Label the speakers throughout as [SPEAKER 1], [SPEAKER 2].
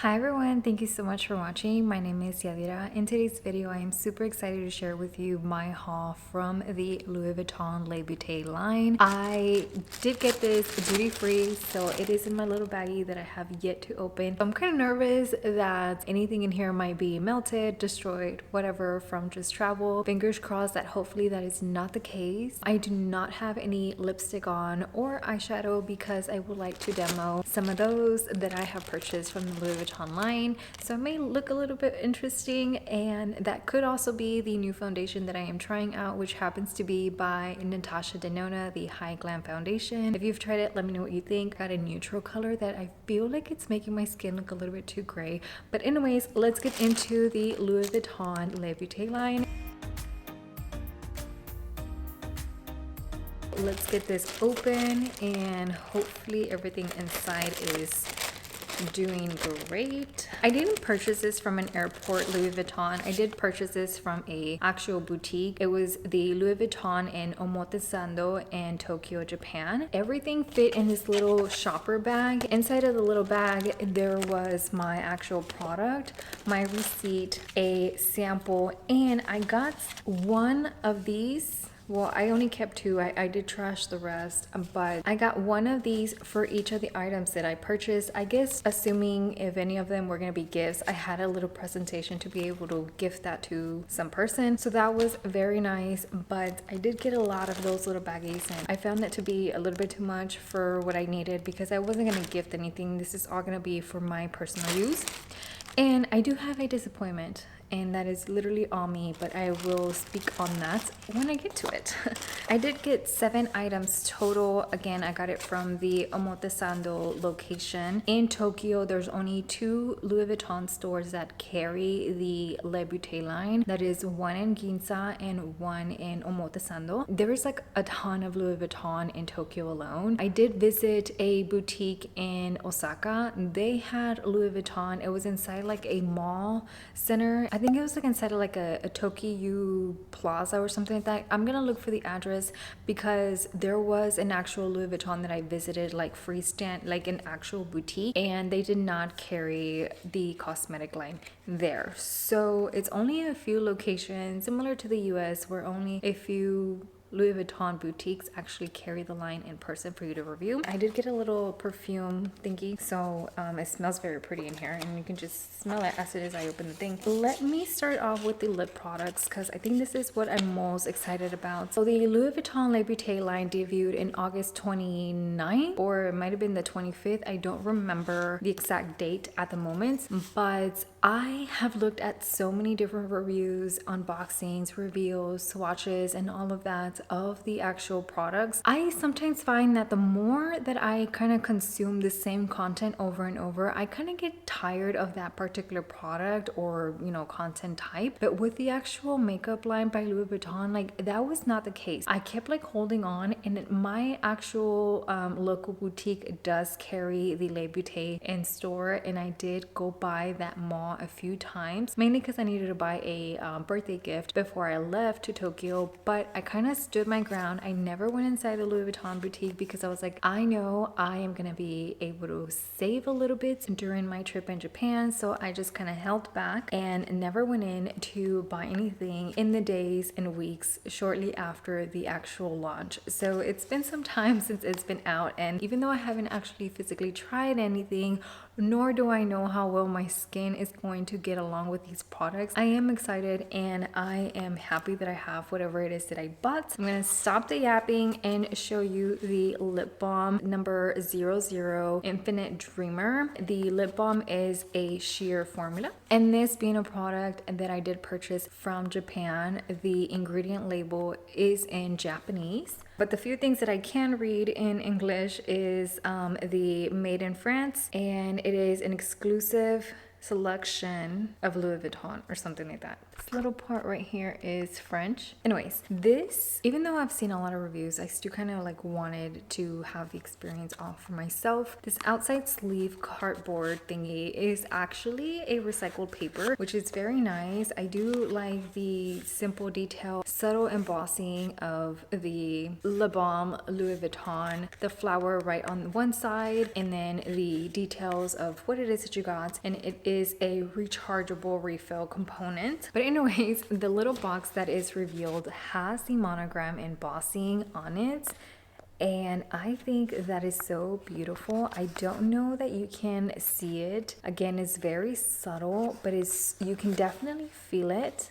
[SPEAKER 1] Hi everyone, thank you so much for watching. My name is Yadira. In today's video, I am super excited to share with you my haul from the Louis Vuitton Le Beauté line. I did get this duty-free, so it is in my little baggie that I have yet to open. I'm kind of nervous that anything in here might be melted, destroyed, whatever from just travel. Fingers crossed that hopefully that is not the case. I do not have any lipstick on or eyeshadow because I would like to demo some of those that I have purchased from the Louis Vuitton line, so it may look a little bit interesting. And that could also be the new foundation that I am trying out, which happens to be by Natasha Denona, the Hyglam foundation. If you've tried it, let me know what you think. Got a neutral color that I feel like it's making my skin look a little bit too gray, but anyways, let's get into the Louis Vuitton Le Beauté line. Let's get this open and hopefully everything inside is doing great. I didn't purchase this from an airport Louis Vuitton. I did purchase this from a actual boutique. It was the Louis Vuitton in Omotesando in Tokyo, Japan. Everything fit in this little shopper bag. Inside of the little bag, there was my actual product, my receipt, a sample, and I got one of these. Well, I only kept two. I did trash the rest, but I got one of these for each of the items that I purchased. I guess assuming if any of them were going to be gifts, I had a little presentation to be able to gift that to some person. So that was very nice, but I did get a lot of those little baggies and I found that to be a little bit too much for what I needed because I wasn't going to gift anything. This is all going to be for my personal use. And I do have a disappointment, and that is literally on me, but I will speak on that when I get to it. I did get 7 items total. Again, I got it from the Omotesando location. In Tokyo, there's only 2 Louis Vuitton stores that carry the Le Beauté line. That is one in Ginza and one in Omotesando. There is like a ton of Louis Vuitton in Tokyo alone. I did visit a boutique in Osaka. They had Louis Vuitton. It was inside like a mall center. I think it was like inside of like a Tokyo Plaza or something like that. I'm gonna look for the address because there was an actual Louis Vuitton that I visited, like freestand, like an actual boutique, and they did not carry the cosmetic line there. So it's only a few locations, similar to the US, where only a few Louis Vuitton boutiques actually carry the line in person for you to review. I did get a little perfume thingy, so it smells very pretty in here and you can just smell it as soon as I open the thing. Let me start off with the lip products because I think this is what I'm most excited about. So the Louis Vuitton Le Beauté line debuted in August 29th, or it might have been the 25th. I don't remember the exact date at the moment, but I have looked at so many different reviews, unboxings, reveals, swatches, and all of that of the actual products. I sometimes find that the more that I kind of consume the same content over and over, I kind of get tired of that particular product or, you know, content type. But with the actual makeup line by Louis Vuitton, like that was not the case. I kept like holding on, and my actual local boutique does carry the Le Beauté in store, and I did go by that mall a few times, mainly because I needed to buy a birthday gift before I left to Tokyo. But I kind of stood my ground. I never went inside the Louis Vuitton boutique because I was like, I know I am gonna be able to save a little bit during my trip in Japan, so I just kind of held back and never went in to buy anything in the days and weeks shortly after the actual launch. So it's been some time since it's been out, and even though I haven't actually physically tried anything, nor do I know how well my skin is going to get along with these products, I am excited and I am happy that I have whatever it is that I bought. I'm gonna stop the yapping and show you the lip balm number 00 Infinite Dreamer. The lip balm is a sheer formula, and this being a product that I did purchase from Japan, the ingredient label is in Japanese. But the few things that I can read in English is the made in France, and it is an exclusive selection of Louis Vuitton or something like that. This little part right here is French. Anyways, this, even though I've seen a lot of reviews, I still kind of like wanted to have the experience on for myself. This outside sleeve cardboard thingy is actually a recycled paper, which is very nice. I do like the simple detail, subtle embossing of the Le Balm Louis Vuitton, the flower right on one side, and then the details of what it is that you got. And it is a rechargeable refill component. But anyways, the little box that is revealed has the monogram embossing on it. And I think that is so beautiful. I don't know that you can see it. Again, it's very subtle, but you can definitely feel it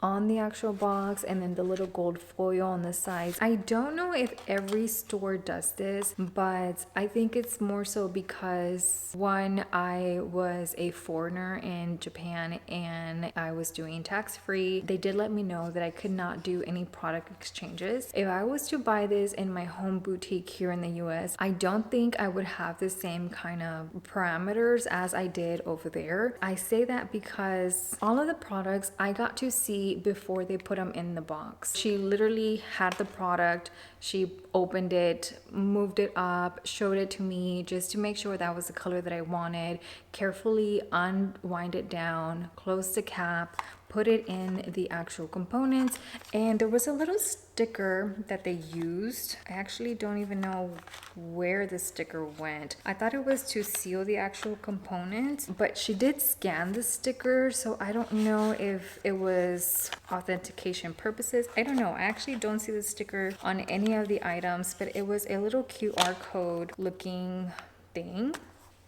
[SPEAKER 1] on the actual box, and then the little gold foil on the sides. I don't know if every store does this, but I think it's more so because one, I was a foreigner in Japan and I was doing tax-free. They did let me know that I could not do any product exchanges. If I was to buy this in my home boutique here in the US, I don't think I would have the same kind of parameters as I did over there. I say that because all of the products I got to see before they put them in the box. She literally had the product, she opened it, moved it up, showed it to me just to make sure that was the color that I wanted, carefully unwind it down, close the cap, put it in the actual components, and there was a little sticker that they used. I actually don't even know where the sticker went. I thought it was to seal the actual components, but she did scan the sticker, so I don't know if it was authentication purposes. I don't know. I actually don't see the sticker on any of the items, but it was a little QR code looking thing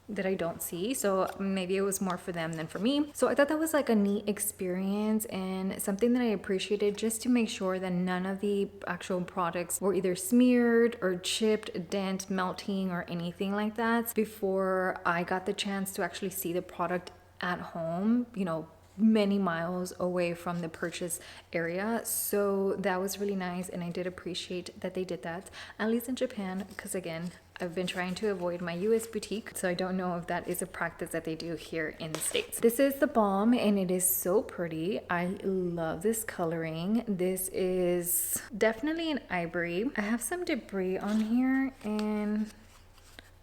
[SPEAKER 1] that I don't see, so maybe it was more for them than for me. So I thought that was like a neat experience and something that I appreciated, just to make sure that none of the actual products were either smeared or chipped, dent, melting, or anything like that before I got the chance to actually see the product at home, you know, many miles away from the purchase area. So that was really nice, and I did appreciate that they did that, at least in Japan, because again, I've been trying to avoid my US boutique, so I don't know if that is a practice that they do here in the States. This is the balm, and it is so pretty. I love this coloring. This is definitely an ivory. I have some debris on here, and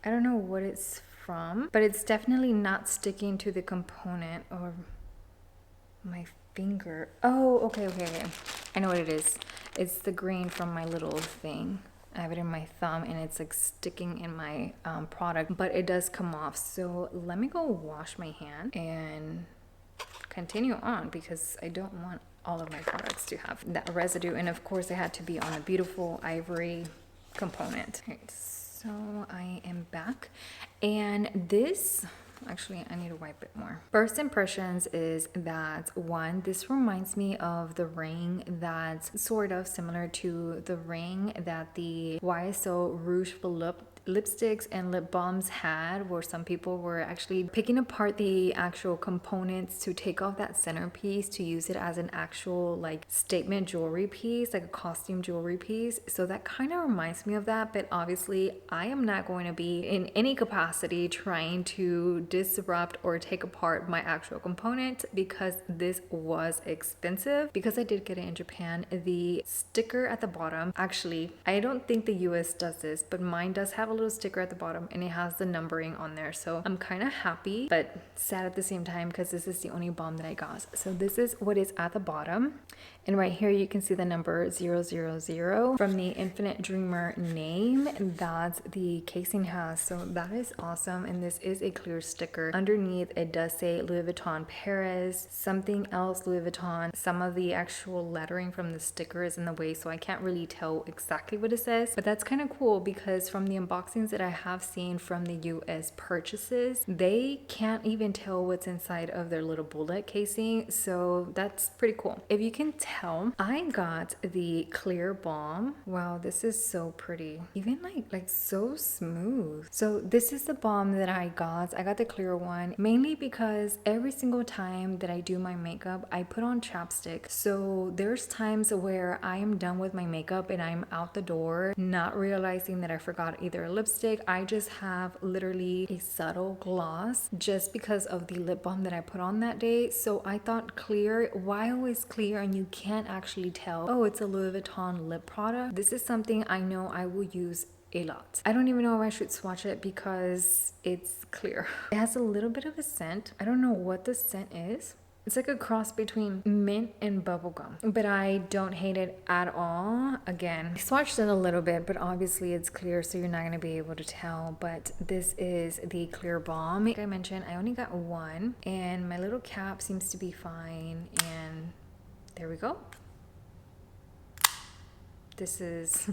[SPEAKER 1] I don't know what it's from, but it's definitely not sticking to the component or my finger. Oh, okay. I know what it is. It's the green from my little thing. I have it in my thumb and it's like sticking in my product, but it does come off. So let me go wash my hand and continue on, because I don't want all of my products to have that residue. And of course it had to be on a beautiful ivory component. Right, so I am back, and this, actually, I need to wipe it more. First impressions is that, one, this reminds me of the ring that's sort of similar to the ring that the YSL Rouge Volupte lipsticks and lip balms had, where some people were actually picking apart the actual components to take off that centerpiece to use it as an actual like statement jewelry piece, like a costume jewelry piece. So that kind of reminds me of that, but obviously I am not going to be in any capacity trying to disrupt or take apart my actual component, because this was expensive. Because I did get it in Japan, the sticker at the bottom, actually I don't think the US does this, but mine does have a little sticker at the bottom and it has the numbering on there. So I'm kind of happy but sad at the same time, because this is the only balm that I got. So this is what is at the bottom, and right here you can see the number 000 from the Infinite Dreamer name that the casing has. So that is awesome, and this is a clear sticker. Underneath it does say Louis Vuitton Paris, something else Louis Vuitton. Some of the actual lettering from the sticker is in the way, so I can't really tell exactly what it says, but that's kind of cool, because from the unboxings that I have seen from the US purchases, they can't even tell what's inside of their little bullet casing. So that's pretty cool. If you can tell, I got the clear balm. Wow, this is so pretty. Even like so smooth. So this is the balm that I got. I got the clear one mainly because every single time that I do my makeup, I put on chapstick. So there's times where I am done with my makeup and I'm out the door, not realizing that I forgot either a lipstick. I just have literally a subtle gloss just because of the lip balm that I put on that day. So I thought clear, why always clear and you can't actually tell, oh, it's a Louis Vuitton lip product. This is something I know I will use a lot. I don't even know if I should swatch it because it's clear. It has a little bit of a scent. I don't know what the scent is. It's like a cross between mint and bubblegum, but I don't hate it at all. Again, I swatched it a little bit, but obviously it's clear, so you're not going to be able to tell. But this is the clear balm. Like I mentioned, I only got one, and my little cap seems to be fine. And there we go. This is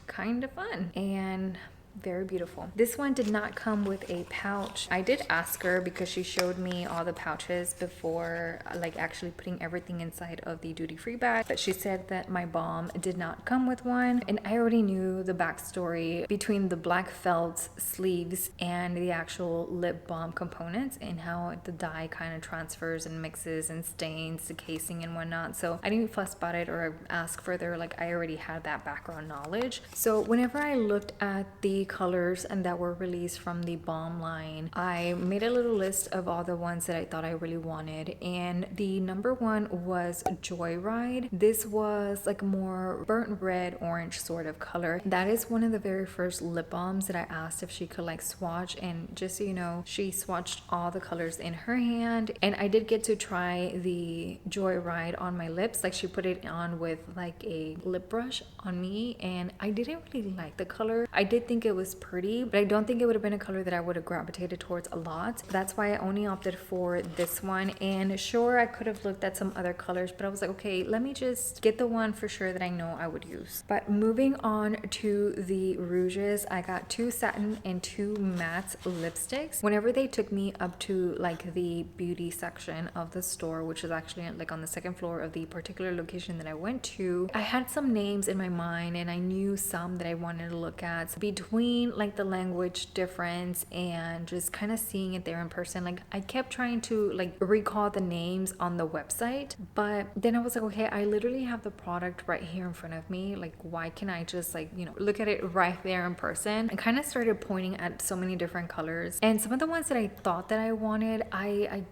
[SPEAKER 1] kind of fun and very beautiful. This one did not come with a pouch. I did ask her because she showed me all the pouches before like actually putting everything inside of the duty-free bag, but she said that my balm did not come with one, and I already knew the backstory between the black felt sleeves and the actual lip balm components and how the dye kind of transfers and mixes and stains the casing and whatnot. So I didn't fuss about it or ask further. Like I already had that background knowledge. So whenever I looked at the colors and that were released from the balm line, I made a little list of all the ones that I thought I really wanted, and the number one was Joyride. This was like more burnt red orange sort of color. That is one of the very first lip balms that I asked if she could like swatch, and just so you know, she swatched all the colors in her hand, and I did get to try the Joyride on my lips. Like she put it on with like a lip brush on me, and I didn't really like the color. I did think it was pretty, but I don't think it would have been a color that I would have gravitated towards a lot. That's why I only opted for this one. And sure, I could have looked at some other colors, but I was like, okay, let me just get the one for sure that I know I would use. But moving on to the rouges, I got 2 satin and 2 matte lipsticks. Whenever they took me up to like the beauty section of the store, which is actually like on the second floor of the particular location that I went to, I had some names in my mind and I knew some that I wanted to look at. Between like the language difference and just kind of seeing it there in person, like I kept trying to like recall the names on the website, but then I was like, okay, I literally have the product right here in front of me. Like why can I just like, you know, look at it right there in person? I kind of started pointing at so many different colors, and some of the ones that I thought that I wanted, I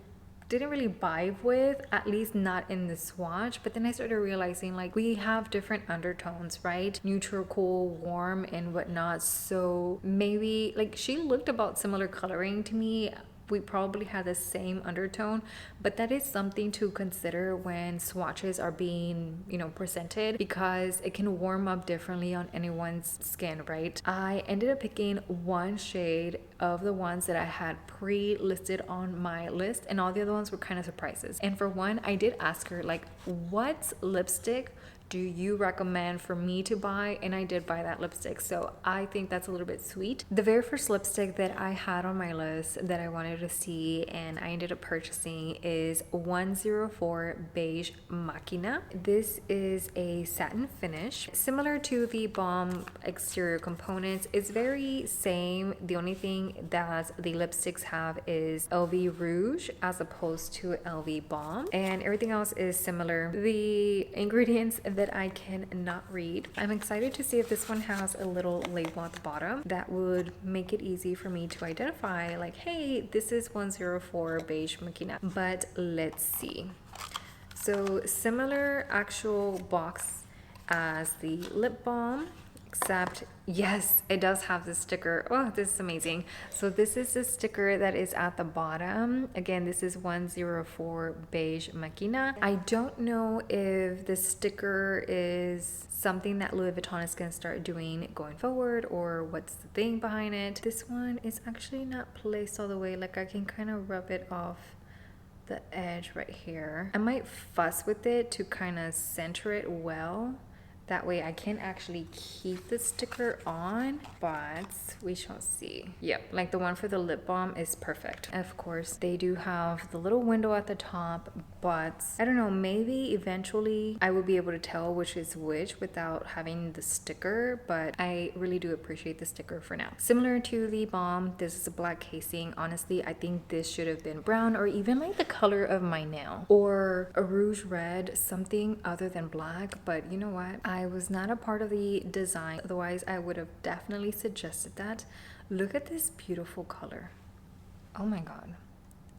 [SPEAKER 1] didn't really vibe with, at least not in the swatch. But then I started realizing like we have different undertones, right? Neutral, cool, warm, and whatnot. So maybe like she looked about similar coloring to me. We probably had the same undertone, but that is something to consider when swatches are being, you know, presented, because it can warm up differently on anyone's skin, right? I ended up picking one shade of the ones that I had pre-listed on my list, and all the other ones were kind of surprises. And for one, I did ask her like, what lipstick do you recommend for me to buy? And I did buy that lipstick, so I think that's a little bit sweet. The very first lipstick that I had on my list that I wanted to see and I ended up purchasing is 104 Beige Machina. This is a satin finish, similar to the balm exterior components. It's very same. The only thing that the lipsticks have is LV Rouge as opposed to LV Balm, and everything else is similar. The ingredients that I cannot read. I'm excited to see if this one has a little label at the bottom that would make it easy for me to identify like, hey, this is 104 Beige Machina. But let's see. So similar actual box as the lip balm, except yes, it does have the sticker. Oh, this is amazing. So this is the sticker that is at the bottom. Again, this is 104 Beige Machina. I don't know if the sticker is something that Louis Vuitton is going to start doing going forward, or what's the thing behind it. This one is actually not placed all the way. Like I can kind of rub it off the edge right here. I might fuss with it to kind of center it well. That way I can actually keep the sticker on, but we shall see. Yep, like the one for the lip balm is perfect. Of course, they do have the little window at the top, but I don't know, maybe eventually I will be able to tell which is which without having the sticker, but I really do appreciate the sticker for now. Similar to the balm, this is a black casing. Honestly, I think this should have been brown, or even like the color of my nail, or a rouge red, something other than black. But you know what? I I was not a part of the design, otherwise I would have definitely suggested that. Look at this beautiful color. Oh my god.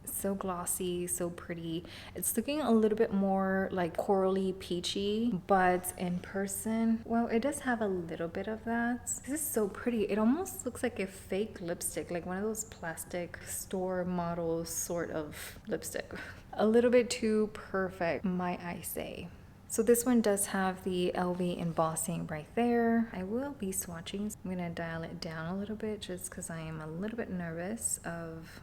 [SPEAKER 1] So glossy, so pretty. It's looking a little bit more like corally peachy, but in person, well, it does have a little bit of that. This is so pretty. It almost looks like a fake lipstick, like one of those plastic store model sort of lipstick. A little bit too perfect, might I say. So this one does have the LV embossing right there. I will be swatching. I'm gonna dial it down a little bit just because I am a little bit nervous of...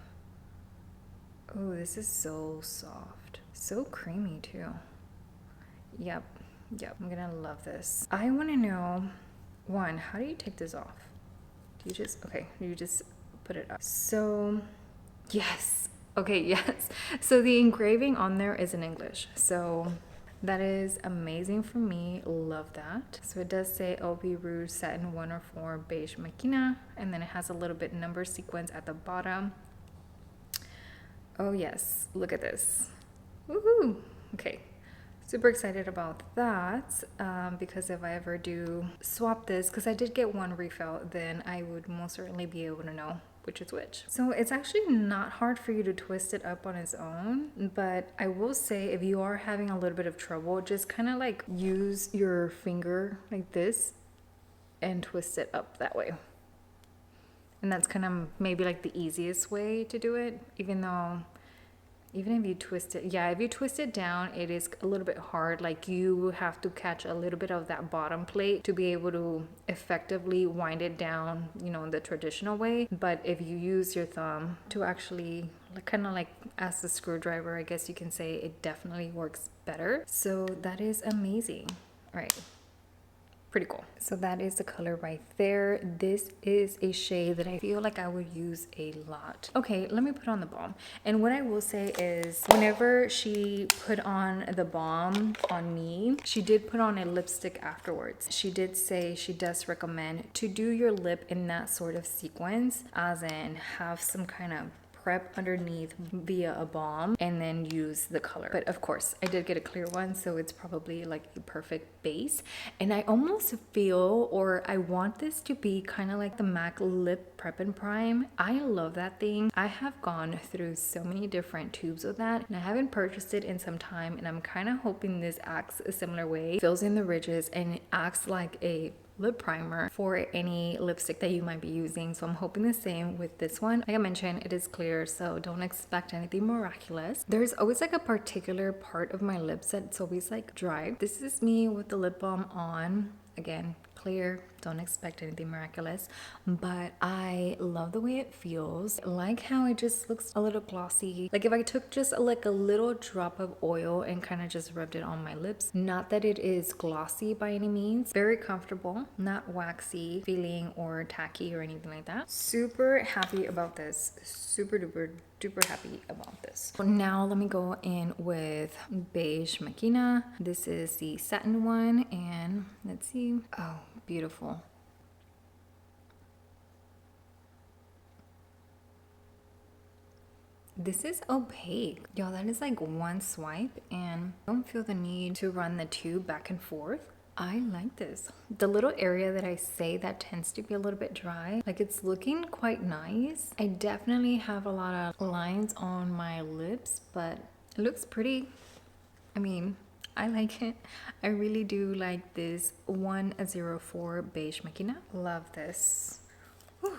[SPEAKER 1] Oh, this is so soft. So creamy too. Yep, I'm gonna love this. I wanna know, one, how do you take this off? Do you just, okay, you just put it up. So, yes, okay, yes. So the engraving on there is in English. So that is amazing for me, love that. So it does say LV Rouge Satin 104 Beige Machina, and then it has a little bit number sequence at the bottom. Oh yes, look at this. Woohoo! Okay, super excited about that because if I ever do swap this, because I did get one refill, then I would most certainly be able to know which is which. So it's actually not hard for you to twist it up on its own, but I will say if you are having a little bit of trouble, just kind of like use your finger like this and twist it up that way. And that's kind of maybe like the easiest way to do it, even if you twist it, yeah, if you twist it down, it is a little bit hard. Like you have to catch a little bit of that bottom plate to be able to effectively wind it down, you know, the traditional way. But if you use your thumb to actually kind of like as the screwdriver, I guess you can say, it definitely works better. So that is amazing. All right. Pretty cool. So that is the color right there. This is a shade that I feel like I would use a lot. Okay, let me put on the balm. And what I will say is whenever she put on the balm on me, she did put on a lipstick afterwards. She did say she does recommend to do your lip in that sort of sequence, as in have some kind of prep underneath via a balm and then use the color. But of course I did get a clear one, so it's probably like a perfect base. And I almost feel, or I want this to be kind of like the MAC lip prep and prime. I love that thing. I have gone through so many different tubes of that and I haven't purchased it in some time, and I'm kind of hoping this acts a similar way, fills in the ridges and it acts like a lip primer for any lipstick that you might be using. So I'm hoping the same with this one. Like I mentioned, it is clear, so don't expect anything miraculous. There's always like a particular part of my lips that's always like dry. This is me with the lip balm on. Again, clear, don't expect anything miraculous, but I love the way it feels. I like how it just looks a little glossy. Like if I took just like a little drop of oil and kind of just rubbed it on my lips, not that it is glossy by any means, very comfortable, not waxy feeling or tacky or anything like that. Super happy about this, super duper happy about this. Now let me go in with Beige Machina. This is the satin one, and let's see. Oh, beautiful. This is opaque. Yo, that is like one swipe and I don't feel the need to run the tube back and forth. I like this. The little area that I say that tends to be a little bit dry, like it's looking quite nice. I definitely have a lot of lines on my lips, but it looks pretty. I mean, I like it. I really do like this 104 Beige Machina. Love this. Whew.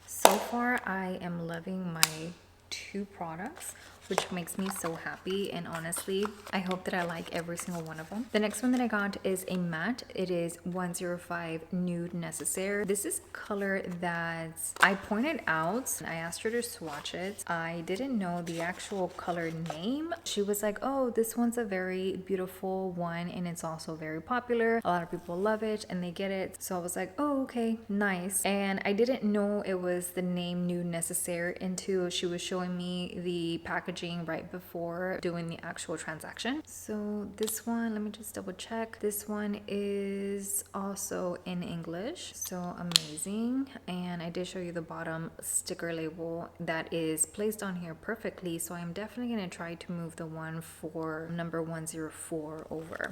[SPEAKER 1] So far, I am loving my two products, which makes me so happy, and honestly I hope that I like every single one of them. The next one that I got is a matte. It is 105 Nude Necessaire. This is a color that I pointed out. I asked her to swatch it. I didn't know the actual color name. She was like, oh, this one's a very beautiful one and it's also very popular. A lot of people love it and they get it. So I was like, oh, okay, nice. And I didn't know it was the name Nude Necessaire until she was showing me the packaging right before doing the actual transaction. So this one, let me just double check. This one is also in English, so amazing. And I did show you the bottom sticker label that is placed on here perfectly, so I'm definitely going to try to move the one for number 104 over.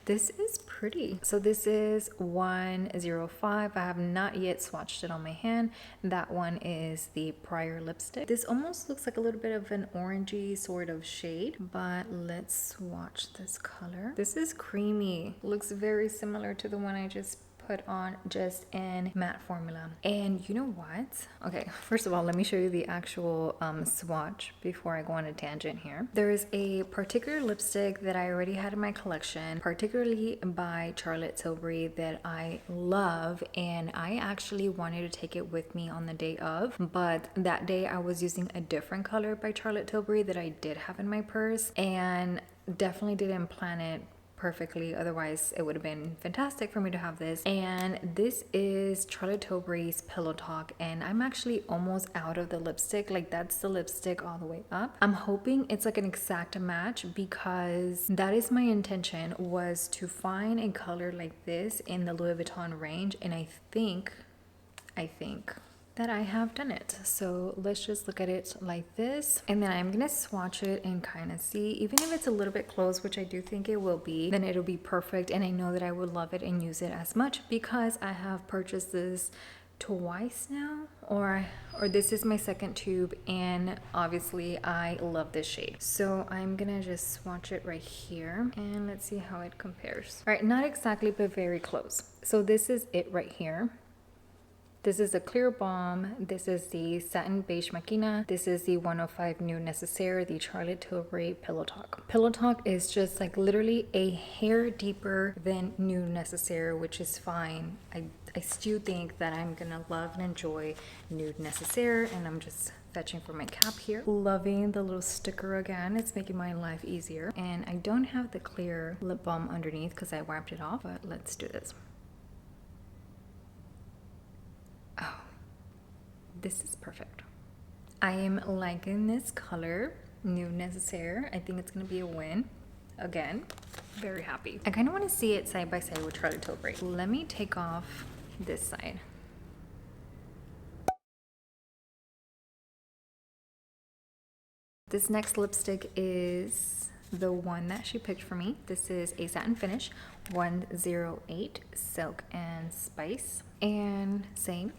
[SPEAKER 1] This is pretty. So this is 105. I have not yet swatched it on my hand. That one is the prior lipstick. This almost looks like a little bit of an orangey sort of shade, but let's swatch this color. This is creamy. Looks very similar to the one I just put on, just in matte formula. And you know what? Okay, first of all, let me show you the actual swatch before I go on a tangent here. There is a particular lipstick that I already had in my collection, particularly by Charlotte Tilbury, that I love, and I actually wanted to take it with me on the day of, but that day I was using a different color by Charlotte Tilbury that I did have in my purse, and definitely didn't plan it perfectly, otherwise it would have been fantastic for me to have this. And this is Charlotte Tilbury's Pillow Talk, and I'm actually almost out of the lipstick. Like, that's the lipstick all the way up. I'm hoping it's like an exact match, because that is my intention, was to find a color like this in the Louis Vuitton range, and I think that I have done it. So let's just look at it like this, and then I'm gonna swatch it and kind of see, even if it's a little bit close, which I do think it will be, then it'll be perfect. And I know that I would love it and use it as much, because I have purchased this twice now, or this is my second tube, and obviously I love this shade. So I'm gonna just swatch it right here, and let's see how it compares. All right, not exactly, but very close. So this is it right here. This is the clear balm. This is the satin beige machina. This is the 105 Nude Necessaire, the Charlotte Tilbury Pillow Talk. Pillow Talk is just like literally a hair deeper than Nude Necessaire, which is fine. I still think that I'm gonna love and enjoy Nude Necessaire, and I'm just fetching for my cap here. Loving the little sticker again. It's making my life easier. And I don't have the clear lip balm underneath because I wiped it off, but let's do this. Oh, this is perfect. I am liking this color, Nude Necessaire. I think it's gonna be a win. Again, very happy. I kind of want to see it side by side with Charlotte Tilbury. Let me take off this side. This next lipstick is the one that she picked for me. This is a satin finish, 108 Silk and Spice. And same,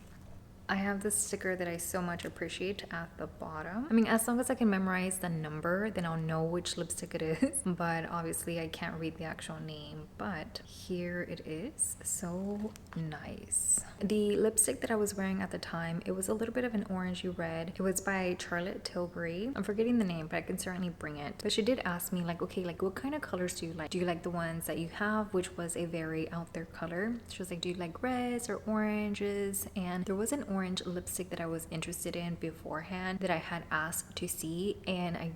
[SPEAKER 1] I have this sticker that I so much appreciate at the bottom. I mean, as long as I can memorize the number, then I'll know which lipstick it is. But obviously I can't read the actual name, but here it is. So nice. The lipstick that I was wearing at the time, it was a little bit of an orangey red. It was by Charlotte Tilbury. I'm forgetting the name, but I can certainly bring it. But she did ask me, like, okay, like, what kind of colors do you like? Do you like the ones that you have, which was a very out there color? She was like, do you like reds or oranges? And there was an orange lipstick that I was interested in beforehand that I had asked to see, and I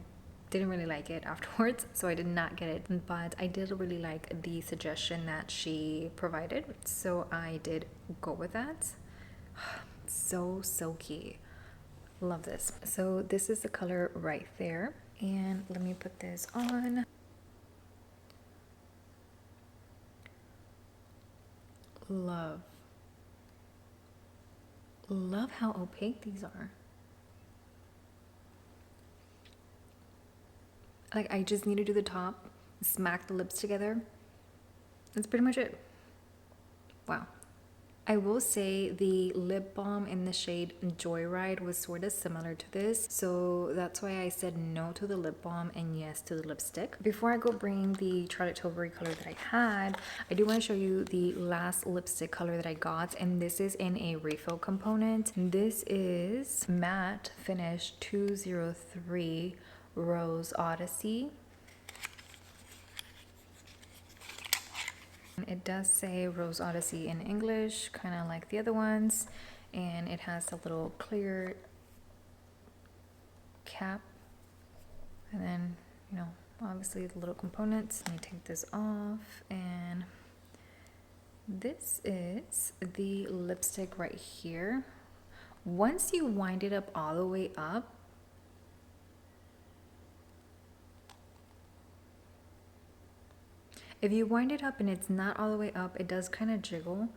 [SPEAKER 1] didn't really like it afterwards, so I did not get it, but I did really like the suggestion that she provided, so I did go with that. So silky. Love this. So this is the color right there, and let me put this on. Love how opaque these are. Like, I just need to do the top, smack the lips together. That's pretty much it. Wow. I will say the lip balm in the shade Joyride was sort of similar to this, so that's why I said no to the lip balm and yes to the lipstick. Before I go bring the Charlotte Tilbury color that I had, I do want to show you the last lipstick color that I got, and this is in a refill component. This is Matte Finish 203 Rose Odyssey. It does say Rose Odyssey in English, kind of like the other ones, and it has a little clear cap, and then, you know, obviously the little components. Let me take this off, and this is the lipstick right here. Once you wind it up all the way up, if you wind it up and it's not all the way up, it does kind of jiggle,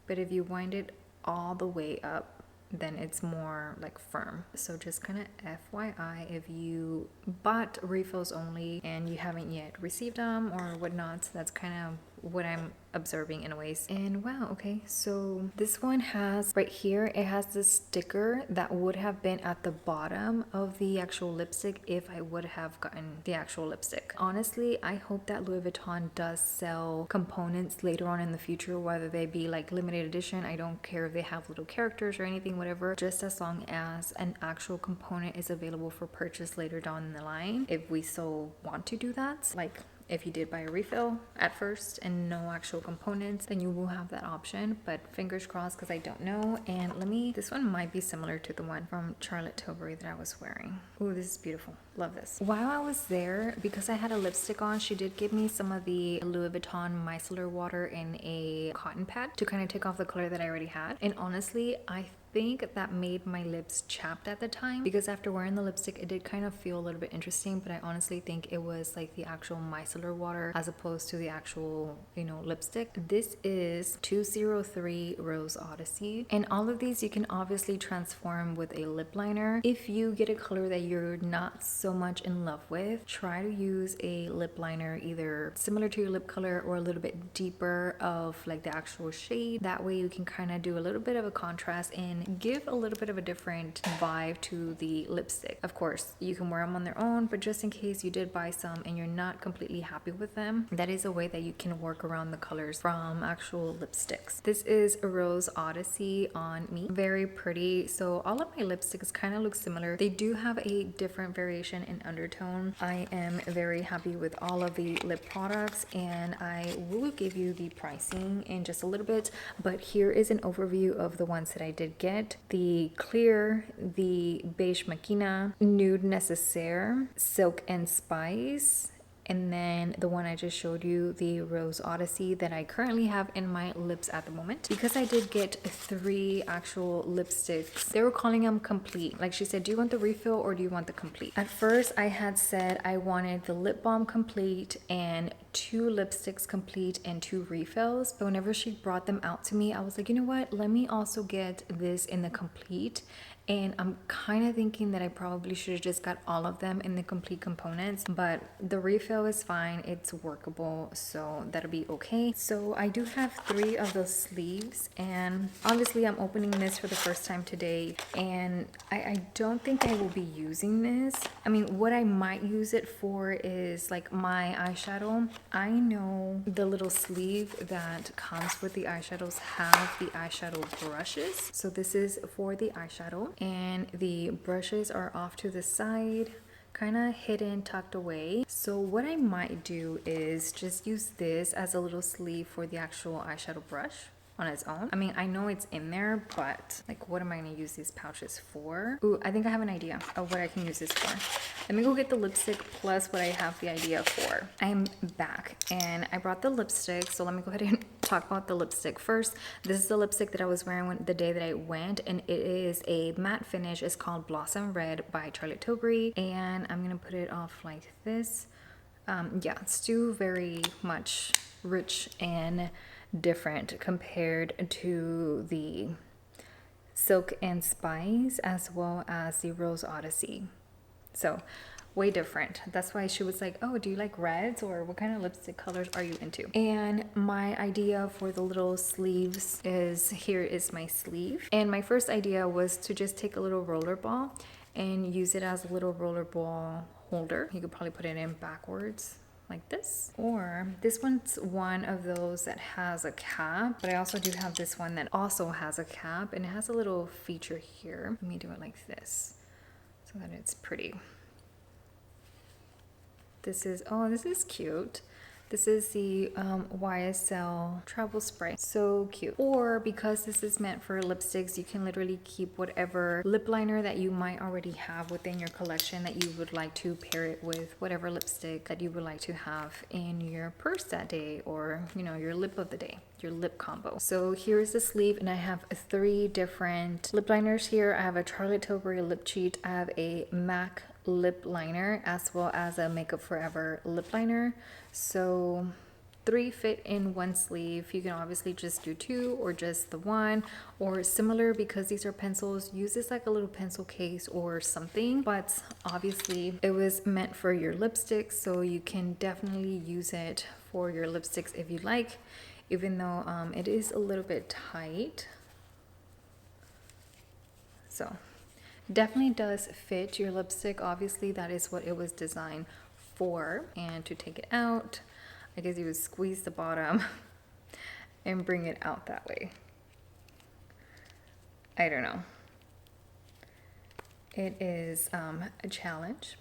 [SPEAKER 1] but if you wind it all the way up, then it's more like firm. So just kind of FYI, if you bought refills only and you haven't yet received them or whatnot, that's kind of what I'm observing anyways. And wow, okay, so this one has right here, it has this sticker that would have been at the bottom of the actual lipstick if I would have gotten the actual lipstick. Honestly, I hope that Louis Vuitton does sell components later on in the future, whether they be like limited edition. I don't care if they have little characters or anything, whatever, just as long as an actual component is available for purchase later down the line, if we so want to do that. Like, if you did buy a refill at first and no actual components, then you will have that option, but fingers crossed, because I don't know. And this one might be similar to the one from Charlotte Tilbury that I was wearing. Ooh, this is beautiful. Love this. While I was there, because I had a lipstick on, she did give me some of the Louis Vuitton micellar water in a cotton pad to kind of take off the color that I already had. And honestly, I think that made my lips chapped at the time, because after wearing the lipstick it did kind of feel a little bit interesting, but I honestly think it was like the actual micellar water as opposed to the actual, you know, lipstick. This is 203 Rose Odyssey, and all of these you can obviously transform with a lip liner. If you get a color that you're not so much in love with, try to use a lip liner either similar to your lip color or a little bit deeper of like the actual shade. That way you can kind of do a little bit of a contrast and give a little bit of a different vibe to the lipstick. Of course, you can wear them on their own, but just in case you did buy some and you're not completely happy with them, that is a way that you can work around the colors from actual lipsticks. This is a Rose Odyssey on me. Very pretty. So all of my lipsticks kind of look similar. They do have a different variation in undertone. I am very happy with all of the lip products, and I will give you the pricing in just a little bit, but here is an overview of the ones that I did get. The Clear, the Beige Machina, Nude Necessaire, Silk and Spice, and then the one I just showed you, the Rose Odyssey, that I currently have in my lips at the moment. Because I did get 3 actual lipsticks, they were calling them complete. Like she said, do you want the refill or do you want the complete? At first I had said I wanted the lip balm complete and 2 lipsticks complete and 2 refills, but whenever she brought them out to me, I was like, you know what, let me also get this in the complete. And I'm kind of thinking that I probably should have just got all of them in the complete components, but the refill is fine, it's workable, so that'll be okay. So I do have 3 of those sleeves, and obviously I'm opening this for the first time today, and I don't think I will be using this. I mean, what I might use it for is like my eyeshadow. I know the little sleeve that comes with the eyeshadows have the eyeshadow brushes, so this is for the eyeshadow, and the brushes are off to the side, kind of hidden, tucked away. So what I might do is just use this as a little sleeve for the actual eyeshadow brush on its own. I mean, I know it's in there, but like, what am I gonna use these pouches for? Ooh, I think I have an idea of what I can use this for. Let me go get the lipstick plus what I have the idea for. I am back and I brought the lipstick, so let me go ahead and talk about the lipstick first. This is the lipstick that I was wearing the day that I went, and it is a matte finish. It's called Blossom Red by Charlotte Tilbury, and I'm gonna put it off like this. Yeah, it's still very much rich and different compared to the Silk and Spice as well as the Rose Odyssey. So way different. That's why she was like, oh, do you like reds, or what kind of lipstick colors are you into? And my idea for the little sleeves is, here is my sleeve. And my first idea was to just take a little roller ball and use it as a little roller ball holder. You could probably put it in backwards like this, or this one's one of those that has a cap, but I also do have this one that also has a cap, and it has a little feature here. Let me do it like this so that it's pretty. This is, oh, this is cute. This is the YSL travel spray. So cute. Or because this is meant for lipsticks, you can literally keep whatever lip liner that you might already have within your collection that you would like to pair it with whatever lipstick that you would like to have in your purse that day, or, you know, your lip of the day, your lip combo. So here's the sleeve, and I have 3 different lip liners here. I have a Charlotte Tilbury lip cheat. I have a MAC lip liner, as well as a Makeup Forever lip liner. So 3 fit in one sleeve. You can obviously just do 2 or just the one, or similar, because these are pencils, use this like a little pencil case or something. But obviously it was meant for your lipsticks, so you can definitely use it for your lipsticks if you like, even though it is a little bit tight. So definitely does fit your lipstick. Obviously that is what it was designed for. And to take it out, I guess you would squeeze the bottom and bring it out that way. I don't know. It is a challenge.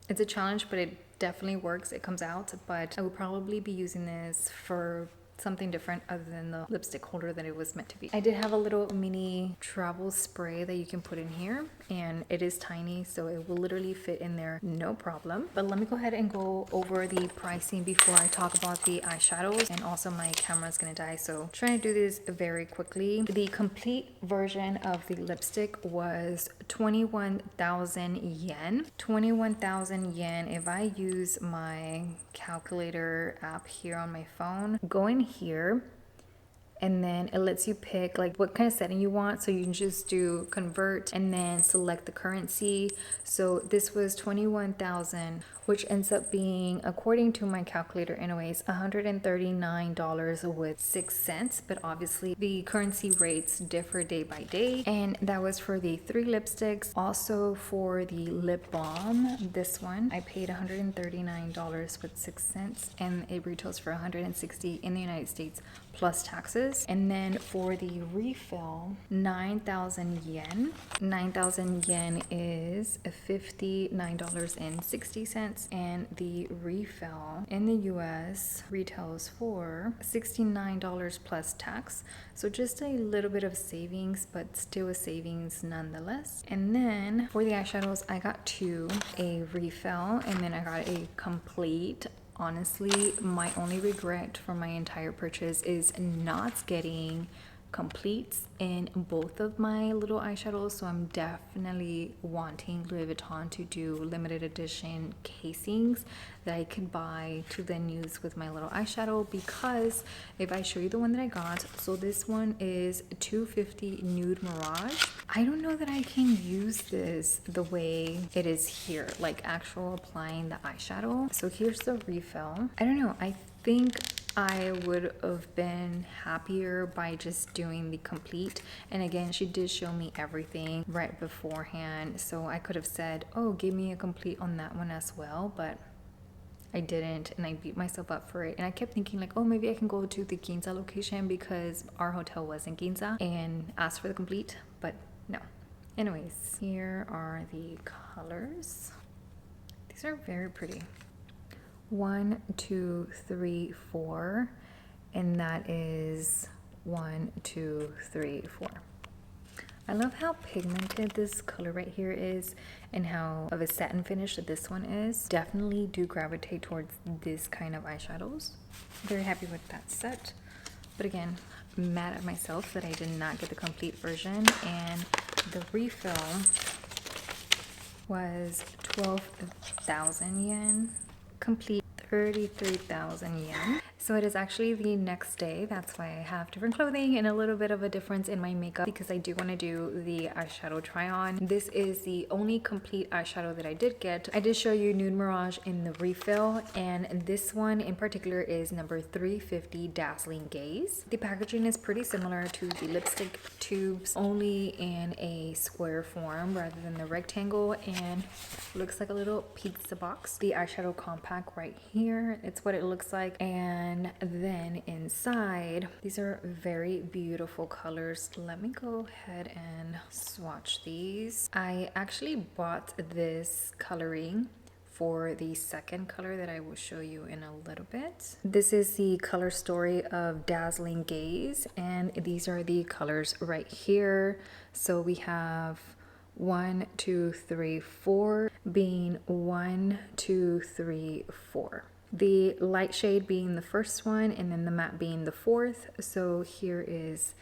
[SPEAKER 1] It's a challenge, but it definitely works. It comes out, but I would probably be using this for something different other than the lipstick holder that it was meant to be. I did have a little mini travel spray that you can put in here, and it is tiny, so it will literally fit in there no problem. But let me go ahead and go over the pricing before I talk about the eyeshadows, and also my camera's gonna die, so I'm trying to do this very quickly. The complete version of the lipstick was 21,000 yen. 21,000 yen. If I use my calculator app here on my phone, go in here, and then it lets you pick like what kind of setting you want, so you can just do convert and then select the currency. So this was 21,000, which ends up being, according to my calculator anyways, $139 with 6 cents, but obviously the currency rates differ day by day. And that was for the 3 lipsticks. Also for the lip balm, this one I paid $139 with 6 cents, and it retails for $160 in the United States plus taxes. And then for the refill, 9,000 yen. 9,000 yen is $59.60, and the refill in the US retails for $69 plus tax. So just a little bit of savings, but still a savings nonetheless. And then for the eyeshadows, I got 2, a refill, and then I got a complete. Honestly, my only regret for my entire purchase is not getting completes in both of my little eyeshadows, so I'm definitely wanting Louis Vuitton to do limited edition casings that I could buy to then use with my little eyeshadow. Because if I show you the one that I got, so this one is 250 Nude Mirage. I don't know that I can use this the way it is here, like actual applying the eyeshadow. So here's the refill. I don't know, I think I would have been happier by just doing the complete. And again, she did show me everything right beforehand, so I could have said, oh, give me a complete on that one as well, but I didn't, and I beat myself up for it. And I kept thinking like, oh, maybe I can go to the Ginza location because our hotel was in Ginza, and ask for the complete, but no. Anyways, here are the colors. These are very pretty. 1, 2, 3, 4, and that is 1, 2, 3, 4. I love how pigmented this color right here is, and how of a satin finish that this one is. Definitely do gravitate towards this kind of eyeshadows. Very happy with that set, but again, I'm mad at myself that I did not get the complete version. And the refill was 12,000 yen. Complete 33,000 yen. So it is actually the next day. That's why I have different clothing and a little bit of a difference in my makeup, because I do want to do the eyeshadow try on. This is the only complete eyeshadow that I did get. I did show you Nude Mirage in the refill, and this one in particular is number 350 Dazzling Gaze. The packaging is pretty similar to the lipstick tubes, only in a square form rather than the rectangle, and looks like a little pizza box. The eyeshadow compact right here, it's what it looks like. And then inside, these are very beautiful colors. Let me go ahead and swatch these. I actually bought this coloring for the second color that I will show you in a little bit. This is the color story of Dazzling Gaze, and these are the colors right here. So we have 1, 2, 3, 4, being 1, 2, 3, 4. The light shade being the first one, and then the matte being the fourth. So here is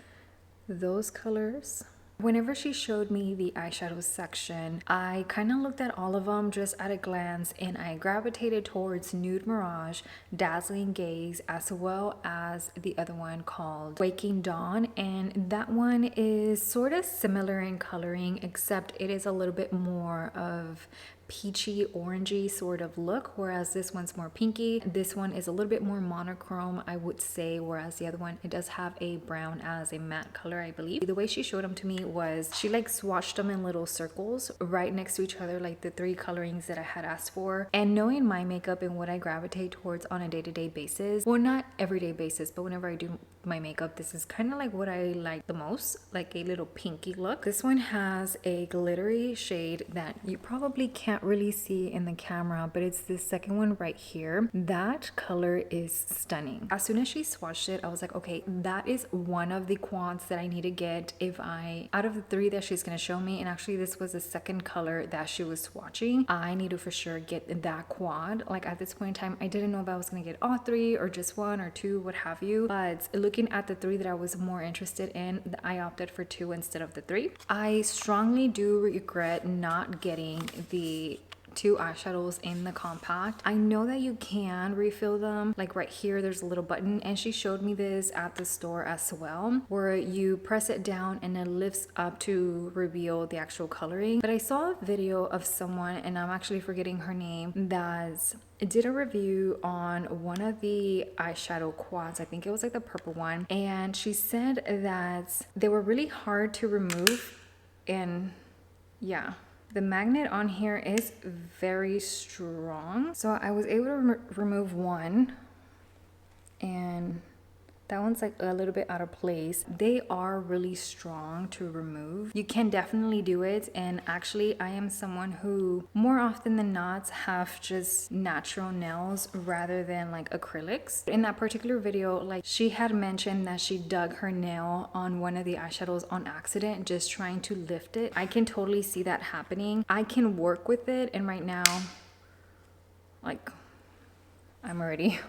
[SPEAKER 1] those colors. Whenever she showed me the eyeshadow section, I kind of looked at all of them just at a glance, and I gravitated towards Nude Mirage, Dazzling Gaze, as well as the other one called Waking Dawn. And that one is sort of similar in coloring, except it is a little bit more of peachy orangey sort of look, whereas this one's more pinky. This one is a little bit more monochrome, I would say, whereas the other one, it does have a brown as a matte color, I believe. The way she showed them to me was she like swatched them in little circles right next to each other, like the 3 colorings that I had asked for. And knowing my makeup and what I gravitate towards on a day-to-day basis, well, not everyday basis, but whenever I do my makeup, this is kind of like what I like the most, like a little pinky look. This one has a glittery shade that you probably can't really see in the camera, but it's the second one right here. That color is stunning. As soon as she swatched it, I was like, okay, that is one of the quads that I need to get if I, out of the 3 that she's gonna show me, and actually this was the second color that she was swatching, I need to for sure get that quad. Like at this point in time, I didn't know if I was gonna get all 3 or just 1 or 2, what have you, but looking at the 3 that I was more interested in, I opted for 2 instead of the 3. I strongly do regret not getting the 2 eyeshadows in the compact. I know that you can refill them, like right here there's a little button, and she showed me this at the store as well, where you press it down and it lifts up to reveal the actual coloring. But I saw a video of someone, and I'm actually forgetting her name, that did a review on one of the eyeshadow quads. I think it was like the purple one, and she said that they were really hard to remove. And yeah, the magnet on here is very strong. So I was able to remove one, and that one's like a little bit out of place. They are really strong to remove. You can definitely do it. And actually, I am someone who more often than not have just natural nails rather than like acrylics. In that particular video, like she had mentioned that she dug her nail on one of the eyeshadows on accident, just trying to lift it. I can totally see that happening. I can work with it. And right now, like, I'm already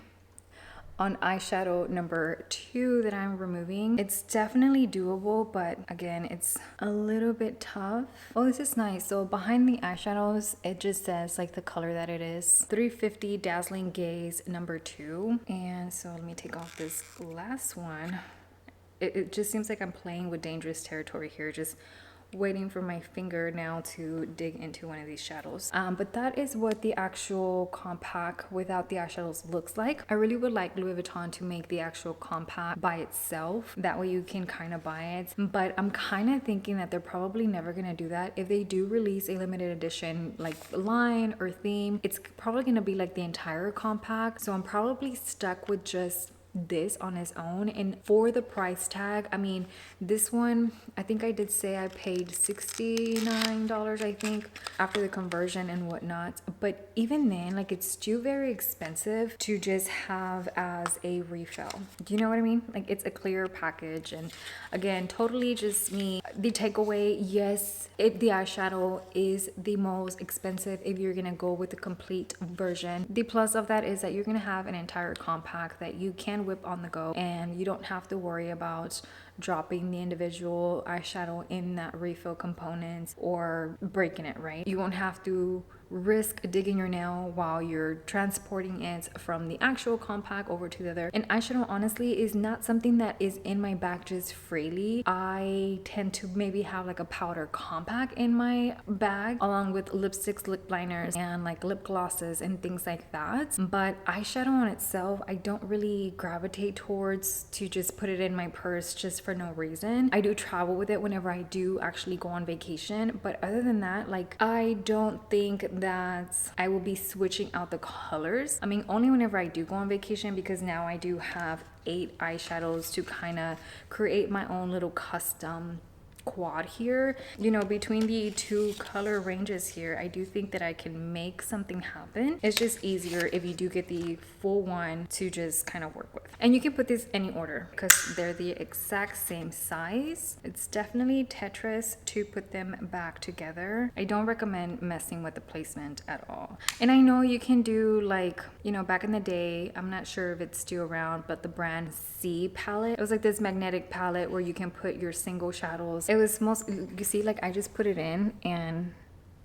[SPEAKER 1] on eyeshadow number 2 that I'm removing. It's definitely doable, but again, it's a little bit tough. Oh, this is nice. So behind the eyeshadows, it just says like the color that it is. 350 Dazzling Gaze number 2. And so let me take off this last one. It just seems like I'm playing with dangerous territory here, just waiting for my finger now to dig into one of these shadows. But that is what the actual compact without the eyeshadows looks like. I really would like Louis Vuitton to make the actual compact by itself. That way you can kind of buy it. But I'm kind of thinking that they're probably never going to do that. If they do release a limited edition like line or theme, it's probably going to be like the entire compact. So I'm probably stuck with just this on its own. And for the price tag, I mean, this one, I think I did say I paid $69, I think, after the conversion and whatnot. But even then, like, it's still very expensive to just have as a refill. Do you know what I mean? Like, it's a clear package. And again, totally just me. The takeaway, yes, if the eyeshadow is the most expensive, if you're gonna go with the complete version, the plus of that is that you're gonna have an entire compact that you can whip on the go, and you don't have to worry about dropping the individual eyeshadow in that refill component or breaking it, right? You won't have to risk digging your nail while you're transporting it from the actual compact over to the other. And eyeshadow honestly is not something that is in my bag just freely. I tend to maybe have like a powder compact in my bag along with lipsticks, lip liners, and like lip glosses and things like that. But eyeshadow on itself, I don't really gravitate towards to just put it in my purse just for no reason. I do travel with it whenever I do actually go on vacation, but other than that, like, I don't think that I will be switching out the colors. I mean, only whenever I do go on vacation, because now I do have 8 eyeshadows to kind of create my own little custom quad here. You know, between the 2 color ranges here, I do think that I can make something happen. It's just easier if you do get the full one to just kind of work with. And you can put this any order because they're the exact same size. It's definitely Tetris to put them back together. I don't recommend messing with the placement at all. And I know you can do, like, you know, back in the day, I'm not sure if it's still around, but the brand C palette, it was like this magnetic palette where you can put your single shadows. It was most, you see, like I just put it in and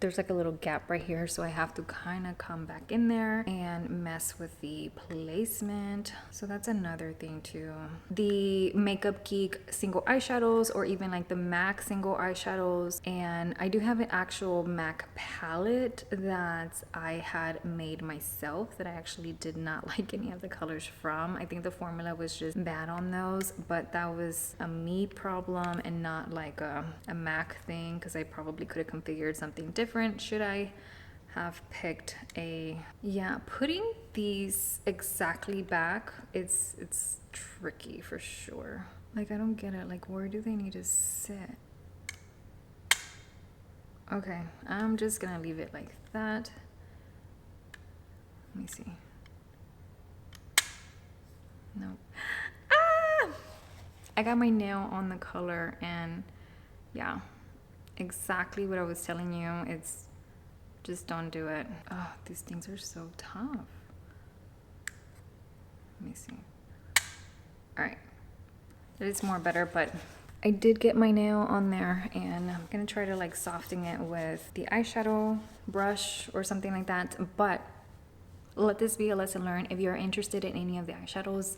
[SPEAKER 1] there's like a little gap right here, so I have to kind of come back in there and mess with the placement. So that's another thing too. The Makeup Geek single eyeshadows, or even like the MAC single eyeshadows, and I do have an actual MAC palette that I had made myself that I actually did not like any of the colors from. I think the formula was just bad on those, but that was a me problem and not like a MAC thing, because I probably could have configured something different. Should I have picked a, yeah, putting these exactly back, it's tricky for sure. Like I don't get it, like where do they need to sit? Okay, I'm just gonna leave it like that. Let me see. Nope. Ah! I got my nail on the color, and yeah, exactly what I was telling you. It's just don't do it. Oh, these things are so tough. Let me see. All right, it is more better, but I did get my nail on there, and I'm gonna try to like soften it with the eyeshadow brush or something like that. But let this be a lesson learned. If you're interested in any of the eyeshadows,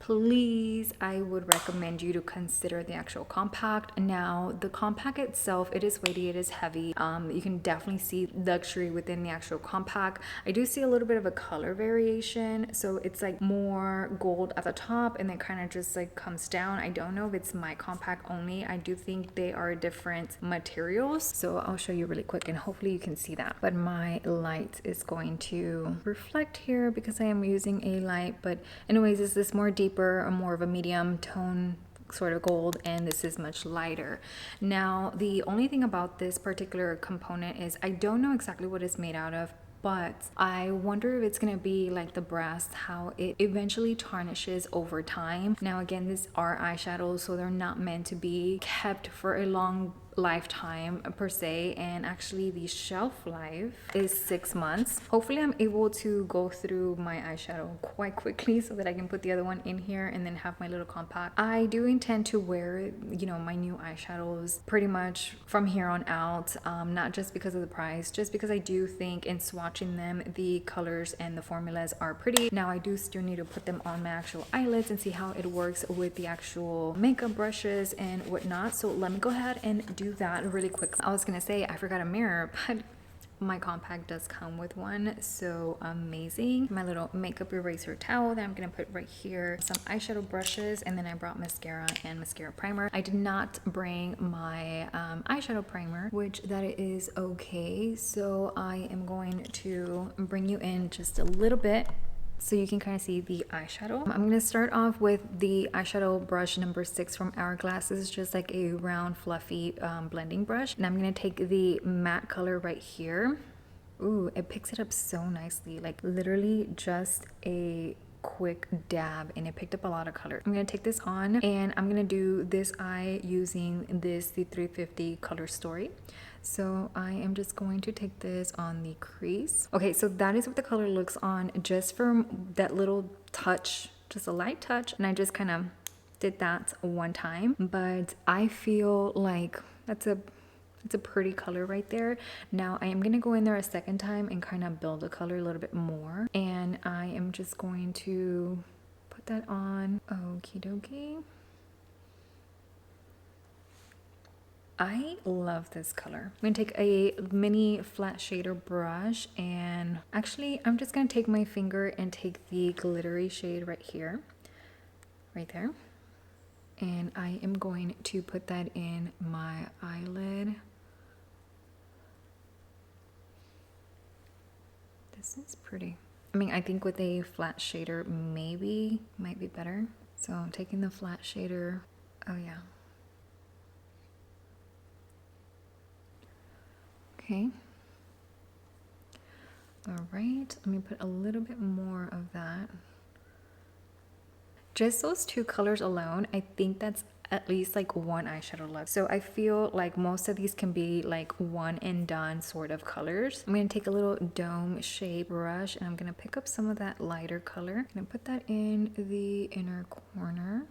[SPEAKER 1] please, I would recommend you to consider the actual compact. Now, the compact itself, it is weighty, it is heavy. You can definitely see luxury within the actual compact. I do see a little bit of a color variation, so it's like more gold at the top and then kind of just like comes down. I don't know if it's my compact only. I do think they are different materials, so I'll show you really quick and hopefully you can see that. But my light is going to reflect here because I am using a light, but anyways, is this more deep, or more of a medium tone sort of gold, and this is much lighter. Now, the only thing about this particular component is I don't know exactly what it's made out of, but I wonder if it's gonna be like the brass, how it eventually tarnishes over time. Now again, these are eyeshadows, so they're not meant to be kept for a long lifetime per se, and actually the shelf life is 6 months. Hopefully I'm able to go through my eyeshadow quite quickly so that I can put the other one in here and then have my little compact. I do intend to wear, you know, my new eyeshadows pretty much from here on out, not just because of the price, just because I do think in swatching them, the colors and the formulas are pretty. Now I do still need to put them on my actual eyelids and see how it works with the actual makeup brushes and whatnot. So let me go ahead and do that really quick. I was gonna say I forgot a mirror, but my compact does come with one, so amazing. My little makeup eraser towel that I'm gonna put right here, some eyeshadow brushes, and then I brought mascara and mascara primer. I did not bring my eyeshadow primer, which that is okay, so I am going to bring you in just a little bit so you can kind of see the eyeshadow. I'm going to start off with the eyeshadow brush number 6 from Hourglass. This is just like a round fluffy blending brush, and I'm going to take the matte color right here. Ooh, it picks it up so nicely, like literally just a quick dab, and it picked up a lot of color. I'm gonna take this on, and I'm gonna do this eye using this, the 350 Color Story. So I am just going to take this on the crease. Okay, so that is what the color looks on, just from that little touch, just a light touch, and I just kind of did that one time, but I feel like it's a pretty color right there. Now I am gonna go in there a second time and kind of build the color a little bit more, and I am just going to put that on. Okie dokie. I love this color. I'm gonna take a mini flat shader brush, and actually I'm just gonna take my finger and take the glittery shade right here, right there, and I am going to put that in my eyelid. This is pretty. I mean, I think with a flat shader maybe might be better. So I'm taking the flat shader. Oh yeah. Okay. All right, let me put a little bit more of that. Just those two colors alone, I think that's at least like one eyeshadow left. So I feel like most of these can be like one and done sort of colors. I'm gonna take a little dome shape brush, and I'm gonna pick up some of that lighter color. I'm gonna put that in the inner corner.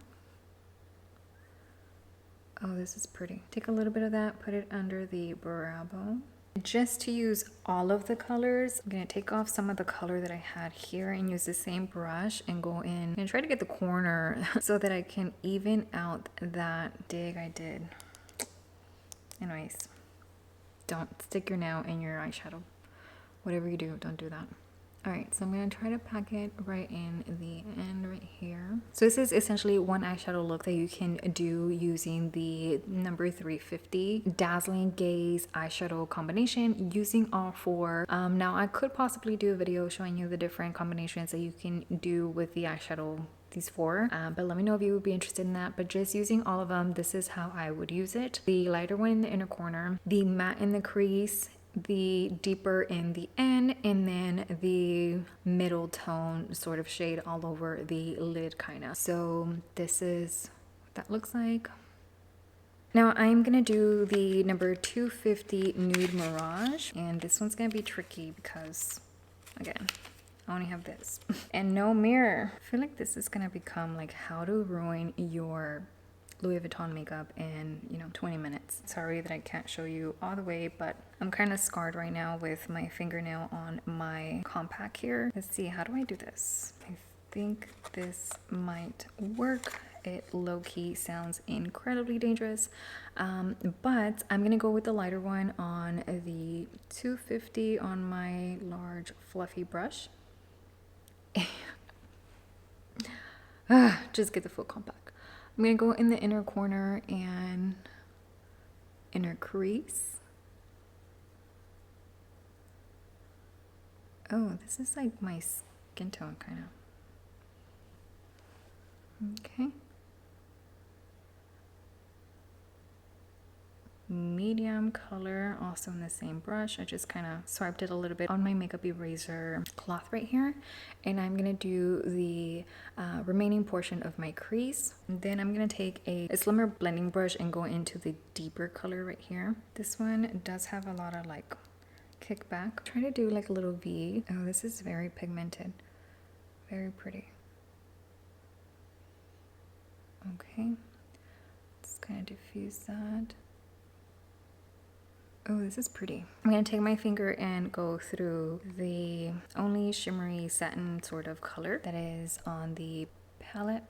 [SPEAKER 1] Oh, this is pretty. Take a little bit of that, put it under the brow bone. Just to use all of the colors, I'm gonna take off some of the color that I had here and use the same brush and go in and try to get the corner so that I can even out that dig I did. Anyways, don't stick your nail in your eyeshadow. Whatever you do, don't do that. Alright, so I'm going to try to pack it right in the end right here. So this is essentially one eyeshadow look that you can do using the number 350 Dazzling Gaze eyeshadow combination using all four. Now I could possibly do a video showing you the different combinations that you can do with the eyeshadow, these four, but let me know if you would be interested in that. But just using all of them, this is how I would use it. The lighter one in the inner corner, the matte in the crease, the deeper in the end, and then the middle tone sort of shade all over the lid kind of. So this is what that looks like. Now I'm gonna do the number 250 Nude Mirage, and this one's gonna be tricky because, again, I only have this and no mirror. I feel like this is gonna become like how to ruin your Louis Vuitton makeup in 20 minutes. Sorry that I can't show you all the way, but I'm kind of scarred right now with my fingernail on my compact here. Let's see, how do I do this? I think this might work. It low-key sounds incredibly dangerous, but I'm gonna go with the lighter one on the 250 on my large fluffy brush. Just get the full compact. I'm going to go in the inner corner and inner crease. Oh, this is like my skin tone kind of. Okay. Medium color, also in the same brush. I just kind of swiped it a little bit on my makeup eraser cloth right here, and I'm gonna do the remaining portion of my crease. And then I'm gonna take a slimmer blending brush and go into the deeper color right here. This one does have a lot of like kickback. Try to do like a little V. Oh, this is very pigmented, very pretty. Okay, just kind of diffuse that. Oh, this is pretty. I'm gonna take my finger and go through the only shimmery satin sort of color that is on the palette.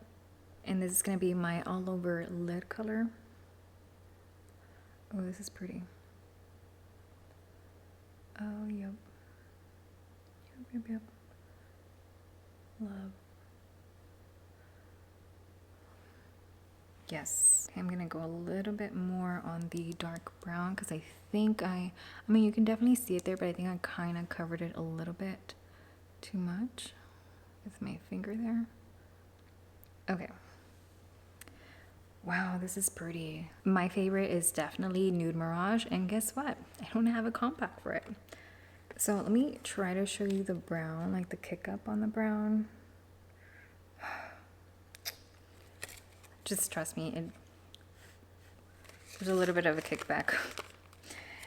[SPEAKER 1] And this is gonna be my all over lid color. Oh, this is pretty. Oh, yep. Yep. Love. Yes. Okay, I'm gonna go a little bit more on the dark brown because I think I mean, you can definitely see it there, but I think I kind of covered it a little bit too much with my finger there. Okay. Wow, this is pretty. My favorite is definitely Nude Mirage, and guess what? I don't have a compact for it. So let me try to show you the brown, like the kick up on the brown. Just trust me, there's a little bit of a kickback.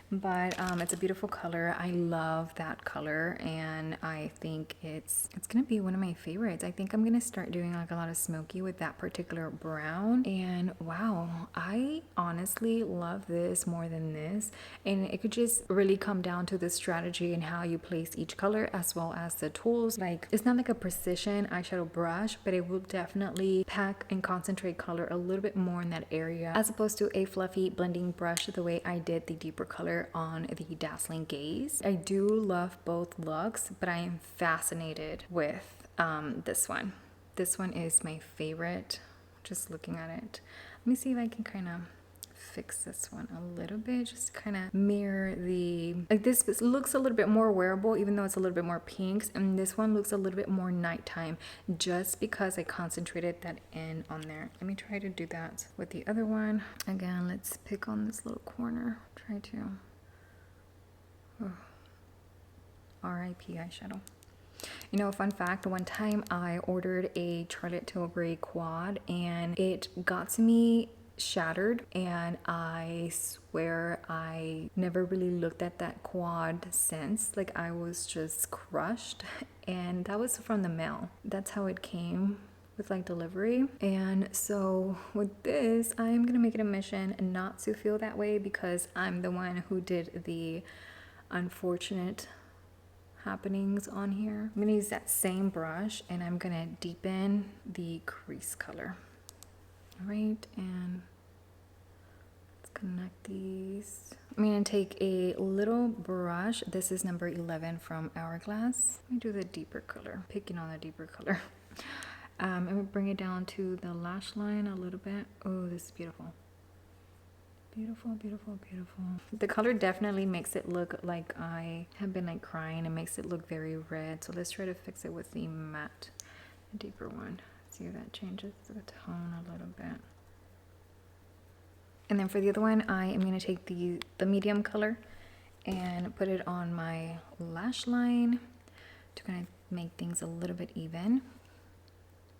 [SPEAKER 1] But it's a beautiful color. I love that color, and I think it's gonna be one of my favorites. I think I'm gonna start doing like a lot of smoky with that particular brown. And wow, I honestly love this more than this, and it could just really come down to the strategy and how you place each color as well as the tools. Like, it's not like a precision eyeshadow brush, but it will definitely pack and concentrate color a little bit more in that area as opposed to a fluffy blending brush the way I did the deeper color on the Dazzling Gaze. I do love both looks, but I am fascinated with this one. This one is my favorite, just looking at it. Let me see if I can kind of fix this one a little bit, just kind of mirror the, like this looks a little bit more wearable even though it's a little bit more pinks, and this one looks a little bit more nighttime just because I concentrated that in on there. Let me try to do that with the other one. Again, let's pick on this little corner. Try to R.I.P. eyeshadow. You know, fun fact, one time I ordered a Charlotte Tilbury quad and it got to me shattered, and I swear I never really looked at that quad since. Like, I was just crushed, and that was from the mail. That's how it came. with like delivery. And so with this, I'm gonna make it a mission not to feel that way because I'm the one who did the unfortunate happenings on here. I'm gonna use that same brush and I'm gonna deepen the crease color. All right, and let's connect these. I'm gonna take a little brush. This is number 11 from Hourglass. Let me do the deeper color, picking on the deeper color. I'm gonna bring it down to the lash line a little bit. Oh, this is beautiful. Beautiful, beautiful, beautiful. The color definitely makes it look like I have been like crying. It makes it look very red. So let's try to fix it with the matte, deeper one. See if that changes the tone a little bit. And then for the other one, I am going to take the medium color and put it on my lash line to kind of make things a little bit even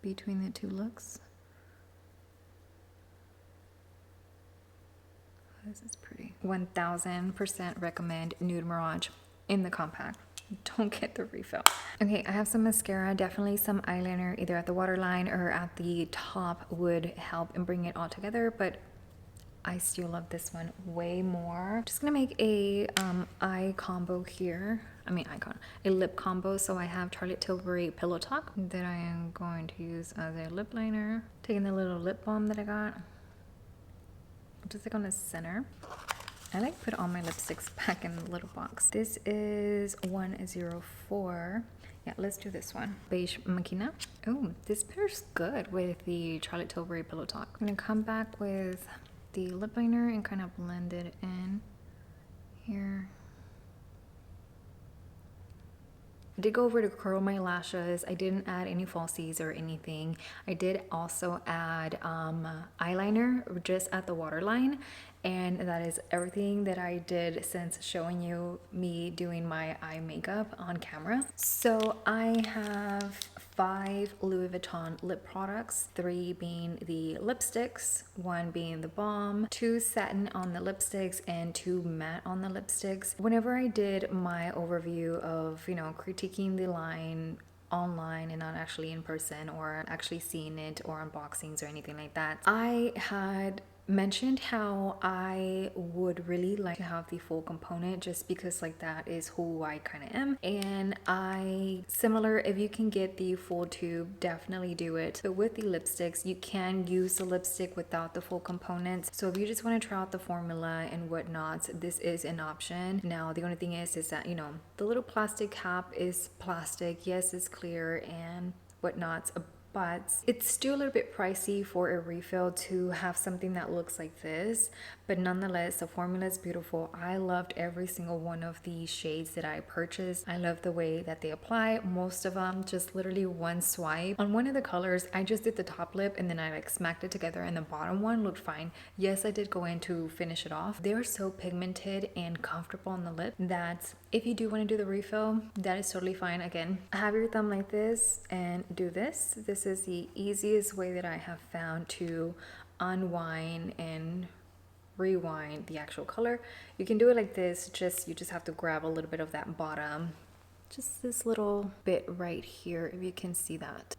[SPEAKER 1] between the two looks. Oh, this is pretty. 1000% recommend Nude Mirage in the compact. Don't get the refill. Okay, I have some mascara. Definitely some eyeliner either at the waterline or at the top would help and bring it all together, but I still love this one way more. Just gonna make a eye combo here. A lip combo. So I have Charlotte Tilbury Pillow Talk that I am going to use as a lip liner. Taking the little lip balm that I got, just like on the center. I like put all my lipsticks back in the little box. This is 104. Yeah, let's do this one. Beige Machina. Oh, this pairs good with the Charlotte Tilbury Pillow Talk. I'm gonna come back with the lip liner and kind of blend it in here. I did go over to curl my lashes. I didn't add any falsies or anything. I did also add eyeliner just at the waterline, and that is everything that I did since showing you me doing my eye makeup on camera. So I have 5 Louis Vuitton lip products, 3 being the lipsticks, 1 being the balm, 2 satin on the lipsticks, and 2 matte on the lipsticks. Whenever I did my overview of, critiquing the line online and not actually in person or actually seeing it or unboxings or anything like that, I had mentioned how I would really like to have the full component just because like that is who I kind of am. And similar, if you can get the full tube, definitely do it. But with the lipsticks, you can use the lipstick without the full components. So if you just want to try out the formula and whatnot, this is an option. Now the only thing is that the little plastic cap is plastic. Yes, it's clear and whatnot, but it's still a little bit pricey for a refill to have something that looks like this. But nonetheless, the formula is beautiful. I loved every single one of the shades that I purchased. I love the way that they apply. Most of them just literally one swipe. On one of the colors, I just did the top lip and then I like smacked it together and the bottom one looked fine. Yes, I did go in to finish it off. They're so pigmented and comfortable on the lip that if you do want to do the refill, that is totally fine. Again, have your thumb like this and do this. This is the easiest way that I have found to unwind and rewind the actual color. You can do it like this, you just have to grab a little bit of that bottom, just this little bit right here, if you can see that.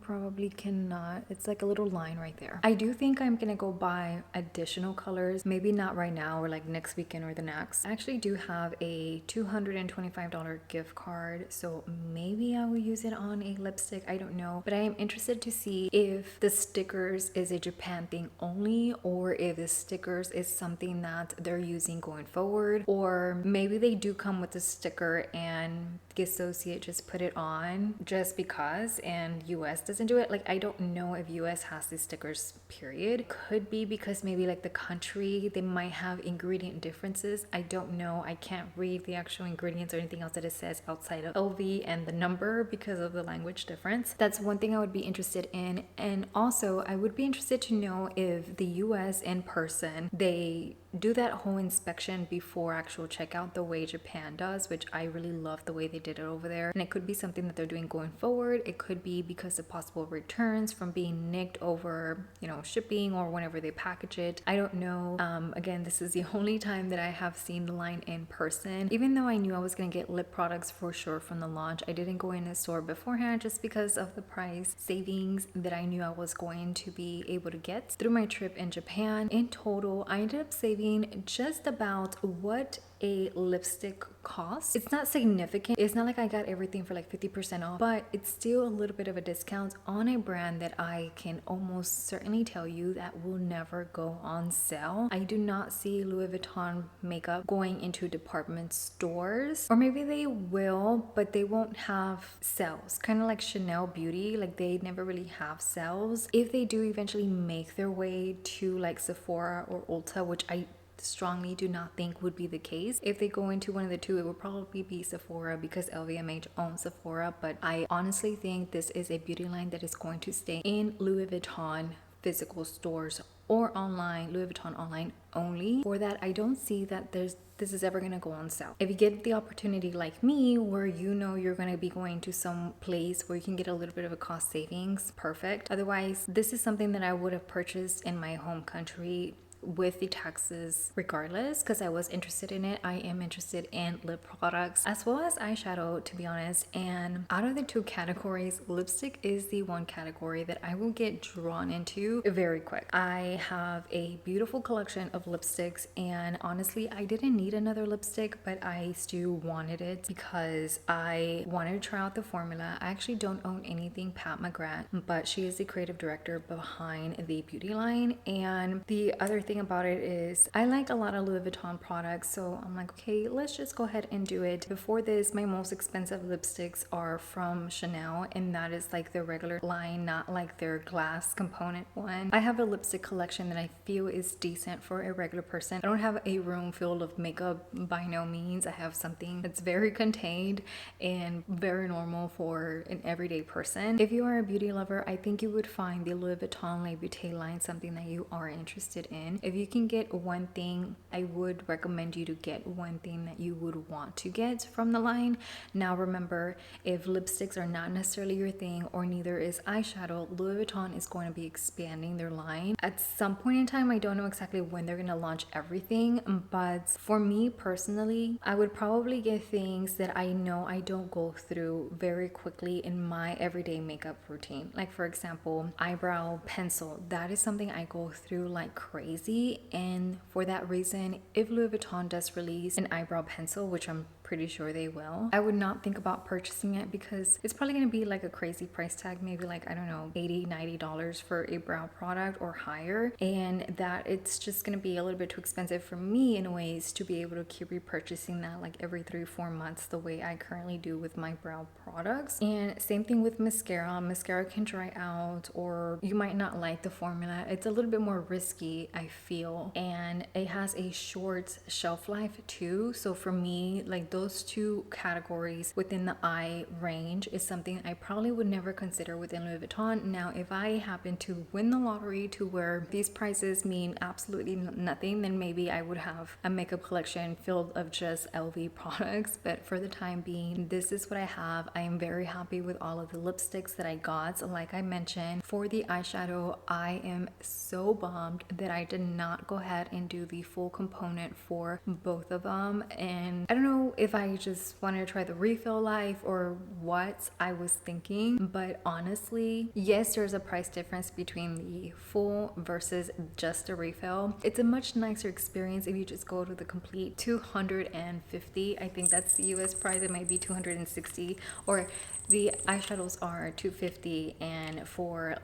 [SPEAKER 1] Probably cannot. It's like a little line right there. I do think I'm gonna go buy additional colors, maybe not right now or like next weekend or the next. I actually do have a $225 gift card, so maybe I will use it on a lipstick. I don't know, but I am interested to see if the stickers is a Japan thing only, or if the stickers is something that they're using going forward, or maybe they do come with the sticker and the associate just put it on just because and US doesn't do it. Like, I don't know if US has these stickers, period. Could be because maybe like the country, they might have ingredient differences. I don't know. I can't read the actual ingredients or anything else that it says outside of LV and the number because of the language difference. That's one thing I would be interested in. And also I would be interested to know if the US in person, they do that whole inspection before actual checkout the way Japan does, which I really love the way they did it over there. And it could be something that they're doing going forward. It could be because of possible returns from being nicked over, you know, shipping or whenever they package it. I don't know. Again, this is the only time that I have seen the line in person. Even though I knew I was going to get lip products for sure from the launch, I didn't go in the store beforehand just because of the price savings that I knew I was going to be able to get through my trip in Japan. In total, I ended up saving just about what a lipstick costs. It's not significant. It's not like I got everything for like 50% off, but it's still a little bit of a discount on a brand that I can almost certainly tell you that will never go on sale. I do not see Louis Vuitton makeup going into department stores, or maybe they will, but they won't have sales. Kind of like Chanel Beauty, like they never really have sales. If they do eventually make their way to like Sephora or Ulta, which I strongly do not think would be the case. If they go into one of the two, it would probably be Sephora because LVMH owns Sephora, but I honestly think this is a beauty line that is going to stay in Louis Vuitton physical stores or online, Louis Vuitton online only. For that, I don't see that this is ever going to go on sale. If you get the opportunity like me, where you know you're going to be going to some place where you can get a little bit of a cost savings, perfect. Otherwise, this is something that I would have purchased in my home country with the taxes regardless, because I was interested in it. I am interested in lip products as well as eyeshadow, to be honest. And out of the two categories, lipstick is the one category that I will get drawn into very quick. I have a beautiful collection of lipsticks, and honestly, I didn't need another lipstick, but I still wanted it because I wanted to try out the formula. I actually don't own anything Pat McGrath, but she is the creative director behind the beauty line. And the other thing about it is I like a lot of Louis Vuitton products, so I'm like, okay, let's just go ahead and do it. Before this, my most expensive lipsticks are from Chanel, and that is like their regular line, not like their glass component one. I have a lipstick collection that I feel is decent for a regular person. I don't have a room filled of makeup by no means. I have something that's very contained and very normal for an everyday person. If you are a beauty lover, I think you would find the Louis Vuitton Le Beauté line something that you are interested in. If you can get one thing, I would recommend you to get one thing that you would want to get from the line. Now remember, if lipsticks are not necessarily your thing, or neither is eyeshadow, Louis Vuitton is going to be expanding their line at some point in time. I don't know exactly when they're going to launch everything, but for me personally, I would probably get things that I know I don't go through very quickly in my everyday makeup routine. Like for example, eyebrow pencil. That is something I go through like crazy. And for that reason, if Louis Vuitton does release an eyebrow pencil, which I'm pretty sure they will, I would not think about purchasing it because it's probably going to be like a crazy price tag, maybe like, I don't know, $80-$90 for a brow product or higher, and that it's just going to be a little bit too expensive for me in ways to be able to keep repurchasing that like every 3-4 months the way I currently do with my brow products. And same thing with mascara can dry out, or you might not like the formula. It's a little bit more risky, I feel, and it has a short shelf life too. So for me, like those two categories within the eye range is something I probably would never consider within Louis Vuitton. Now, if I happen to win the lottery to where these prices mean absolutely nothing, then maybe I would have a makeup collection filled of just LV products. But for the time being, this is what I have. I am very happy with all of the lipsticks that I got. Like I mentioned, for the eyeshadow, I am so bummed that I did not go ahead and do the full component for both of them. And I don't know if I just wanted to try the refill life or what I was thinking, but honestly, yes, there's a price difference between the full versus just a refill. It's a much nicer experience if you just go to the complete. $250, I think that's the US price. It might be $260, or the eyeshadows are $250, and for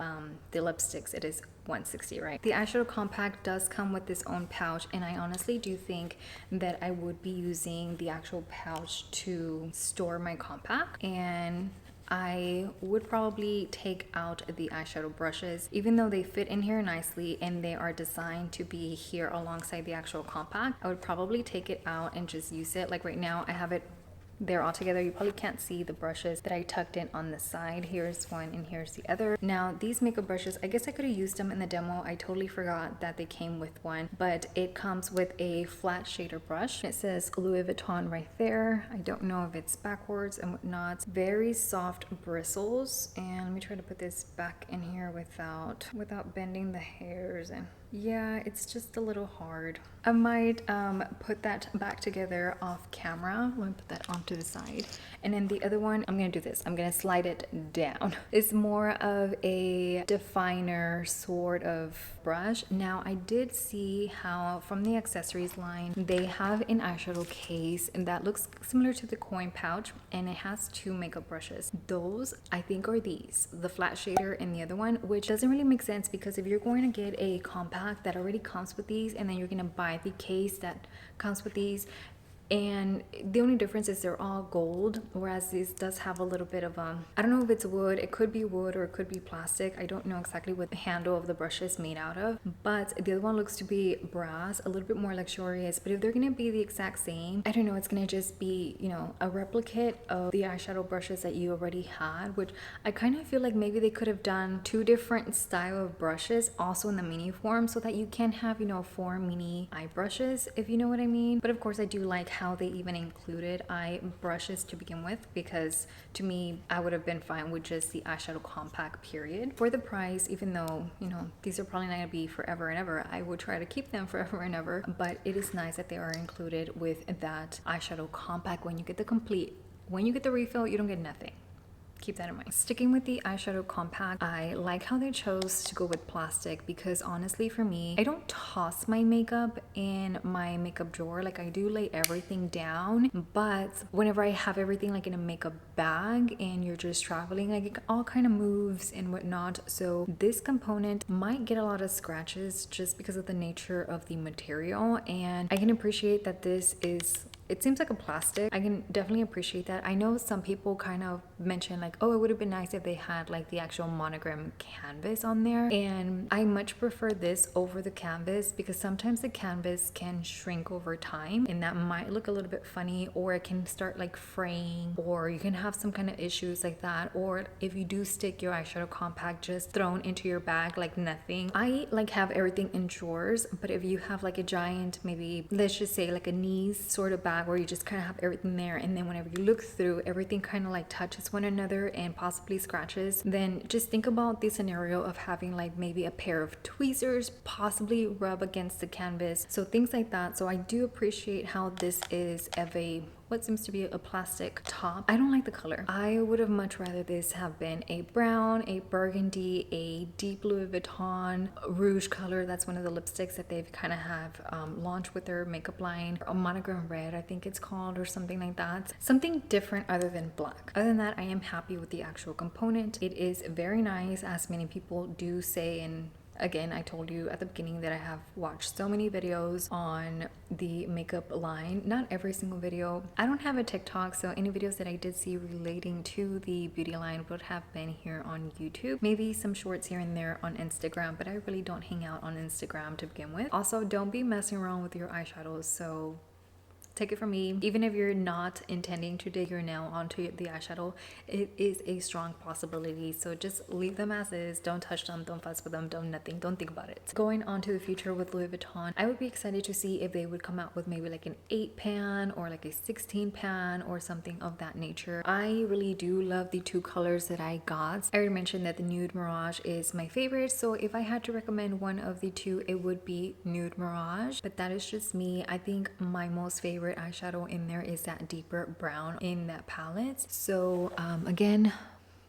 [SPEAKER 1] the lipsticks it is $160, right? The eyeshadow compact does come with its own pouch, and I honestly do think that I would be using the actual pouch to store my compact, and I would probably take out the eyeshadow brushes, even though they fit in here nicely and they are designed to be here alongside the actual compact. I would probably take it out and just use it. Like right now I have it they're all together. You probably can't see the brushes that I tucked in on the side. Here's one and here's the other. Now these makeup brushes, I guess I could have used them in the demo. I totally forgot that they came with one, but it comes with a flat shader brush. It says Louis Vuitton right there. I don't know if it's backwards and whatnot. Very soft bristles. And let me try to put this back in here without bending the hairs. And yeah, it's just a little hard. I might put that back together off camera. Let me put that onto the side. And then the other one, I'm gonna do this. I'm gonna slide it down. It's more of a definer sort of brush. Now I did see how from the accessories line, they have an eyeshadow case and that looks similar to the coin pouch, and it has two makeup brushes. Those I think are these, the flat shader and the other one, which doesn't really make sense because if you're going to get a compact that already comes with these and then you're gonna buy the case that comes with these, and the only difference is they're all gold, whereas this does have a little bit of I don't know if it's wood, it could be wood or it could be plastic. I don't know exactly what the handle of the brush is made out of, but the other one looks to be brass, a little bit more luxurious. But if they're gonna be the exact same, I don't know, it's gonna just be, you know, a replicate of the eyeshadow brushes that you already had, which I kind of feel like maybe they could have done two different style of brushes also in the mini form so that you can have, you know, 4 mini eye brushes, if you know what I mean. But of course I do like how they even included eye brushes to begin with, because to me I would have been fine with just the eyeshadow compact period. For the price, even though, you know, these are probably not gonna be forever and ever, I would try to keep them forever and ever, but it is nice that they are included with that eyeshadow compact. When you get the refill, you don't get nothing. Keep that in mind. Sticking with the eyeshadow compact, I like how they chose to go with plastic because honestly for me, I don't toss my makeup in my makeup drawer. Like I do lay everything down, but whenever I have everything like in a makeup bag and you're just traveling, like it all kind of moves and whatnot. So this component might get a lot of scratches just because of the nature of the material, and I can appreciate that this is, it seems like a plastic. I can definitely appreciate that. I know some people kind of mention like, oh, it would have been nice if they had like the actual monogram canvas on there, and I much prefer this over the canvas because sometimes the canvas can shrink over time and that might look a little bit funny, or it can start like fraying, or you can have some kind of issues like that. Or if you do stick your eyeshadow compact just thrown into your bag like nothing, I like have everything in drawers. But if you have like a giant, maybe let's just say like a knees sort of bag where you just kind of have everything there, and then whenever you look through, everything kind of like touches one another and possibly scratches, then just think about the scenario of having like maybe a pair of tweezers possibly rub against the canvas, so things like that. So I do appreciate how this is of a what seems to be a plastic top. I don't like the color. I would have much rather this have been a brown, a burgundy, a deep Louis Vuitton rouge color. That's one of the lipsticks that they've kind of have launched with their makeup line. A monogram red, I think it's called, or something like that. Something different other than black. Other than that, I am happy with the actual component. It is very nice, as many people do say. And again, I told you at the beginning that I have watched so many videos on the makeup line. Not every single video. I don't have a TikTok, so any videos that I did see relating to the beauty line would have been here on YouTube. Maybe some shorts here and there on Instagram, but I really don't hang out on Instagram to begin with. Also, don't be messing around with your eyeshadows. So take it from me, even if you're not intending to dig your nail onto the eyeshadow, it is a strong possibility. So just leave them as is. Don't touch them, don't fuss with them, don't nothing, don't think about it. Going on to the future with Louis Vuitton, I would be excited to see if they would come out with maybe like an 8 pan or like a 16 pan or something of that nature. I really do love the two colors that I got. I already mentioned that the Nude Mirage is my favorite, so if I had to recommend one of the two, it would be Nude Mirage, but that is just me. I think my most favorite eyeshadow in there is that deeper brown in that palette. So again,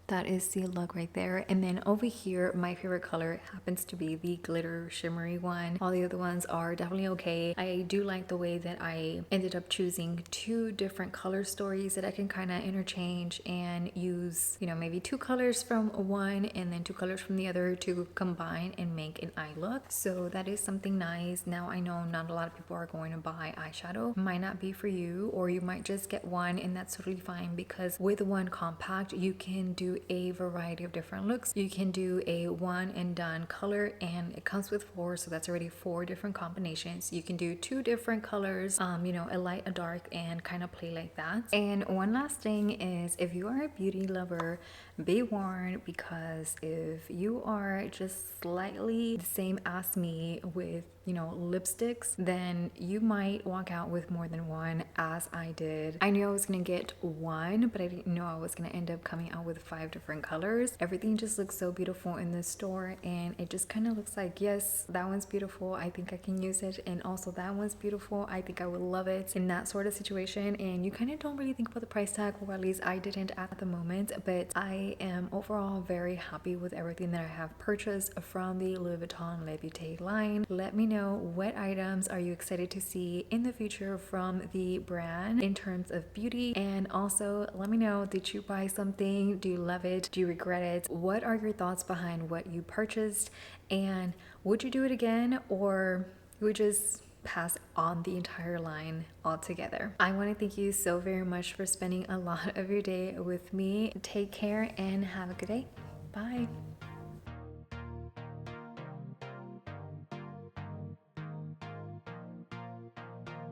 [SPEAKER 1] that is the look right there. And then over here, my favorite color happens to be the glitter shimmery one. All the other ones are definitely okay. I do like the way that I ended up choosing two different color stories that I can kind of interchange and use, you know, maybe 2 colors from one and then 2 colors from the other to combine and make an eye look. So that is something nice. Now I know not a lot of people are going to buy eyeshadow. Might not be for you, or you might just get one, and that's totally fine, because with one compact you can do do a variety of different looks. You can do a one and done color, and it comes with four, so that's already 4 different combinations. You can do 2 different colors, you know, a light, a dark, and kind of play like that. And one last thing is, if you are a beauty lover, be warned, because if you are just slightly the same as me with, you know, lipsticks, then you might walk out with more than one, as I did. I knew I was gonna get one, but I didn't know I was gonna end up coming out with 5 different colors. Everything just looks so beautiful in this store, and it just kind of looks like, yes, that one's beautiful, I think I can use it, and also that one's beautiful, I think I would love it, in that sort of situation. And you kind of don't really think about the price tag, or at least I didn't at the moment. But I am overall very happy with everything that I have purchased from the Louis Vuitton Le Beauté line. Let me know, what items are you excited to see in the future from the brand in terms of beauty? And also let me know, did you buy something? Do you love it? Do you regret it? What are your thoughts behind what you purchased? And would you do it again, or you would just pass on the entire line altogether? I want to thank you so very much for spending a lot of your day with me. Take care and have a good day. Bye.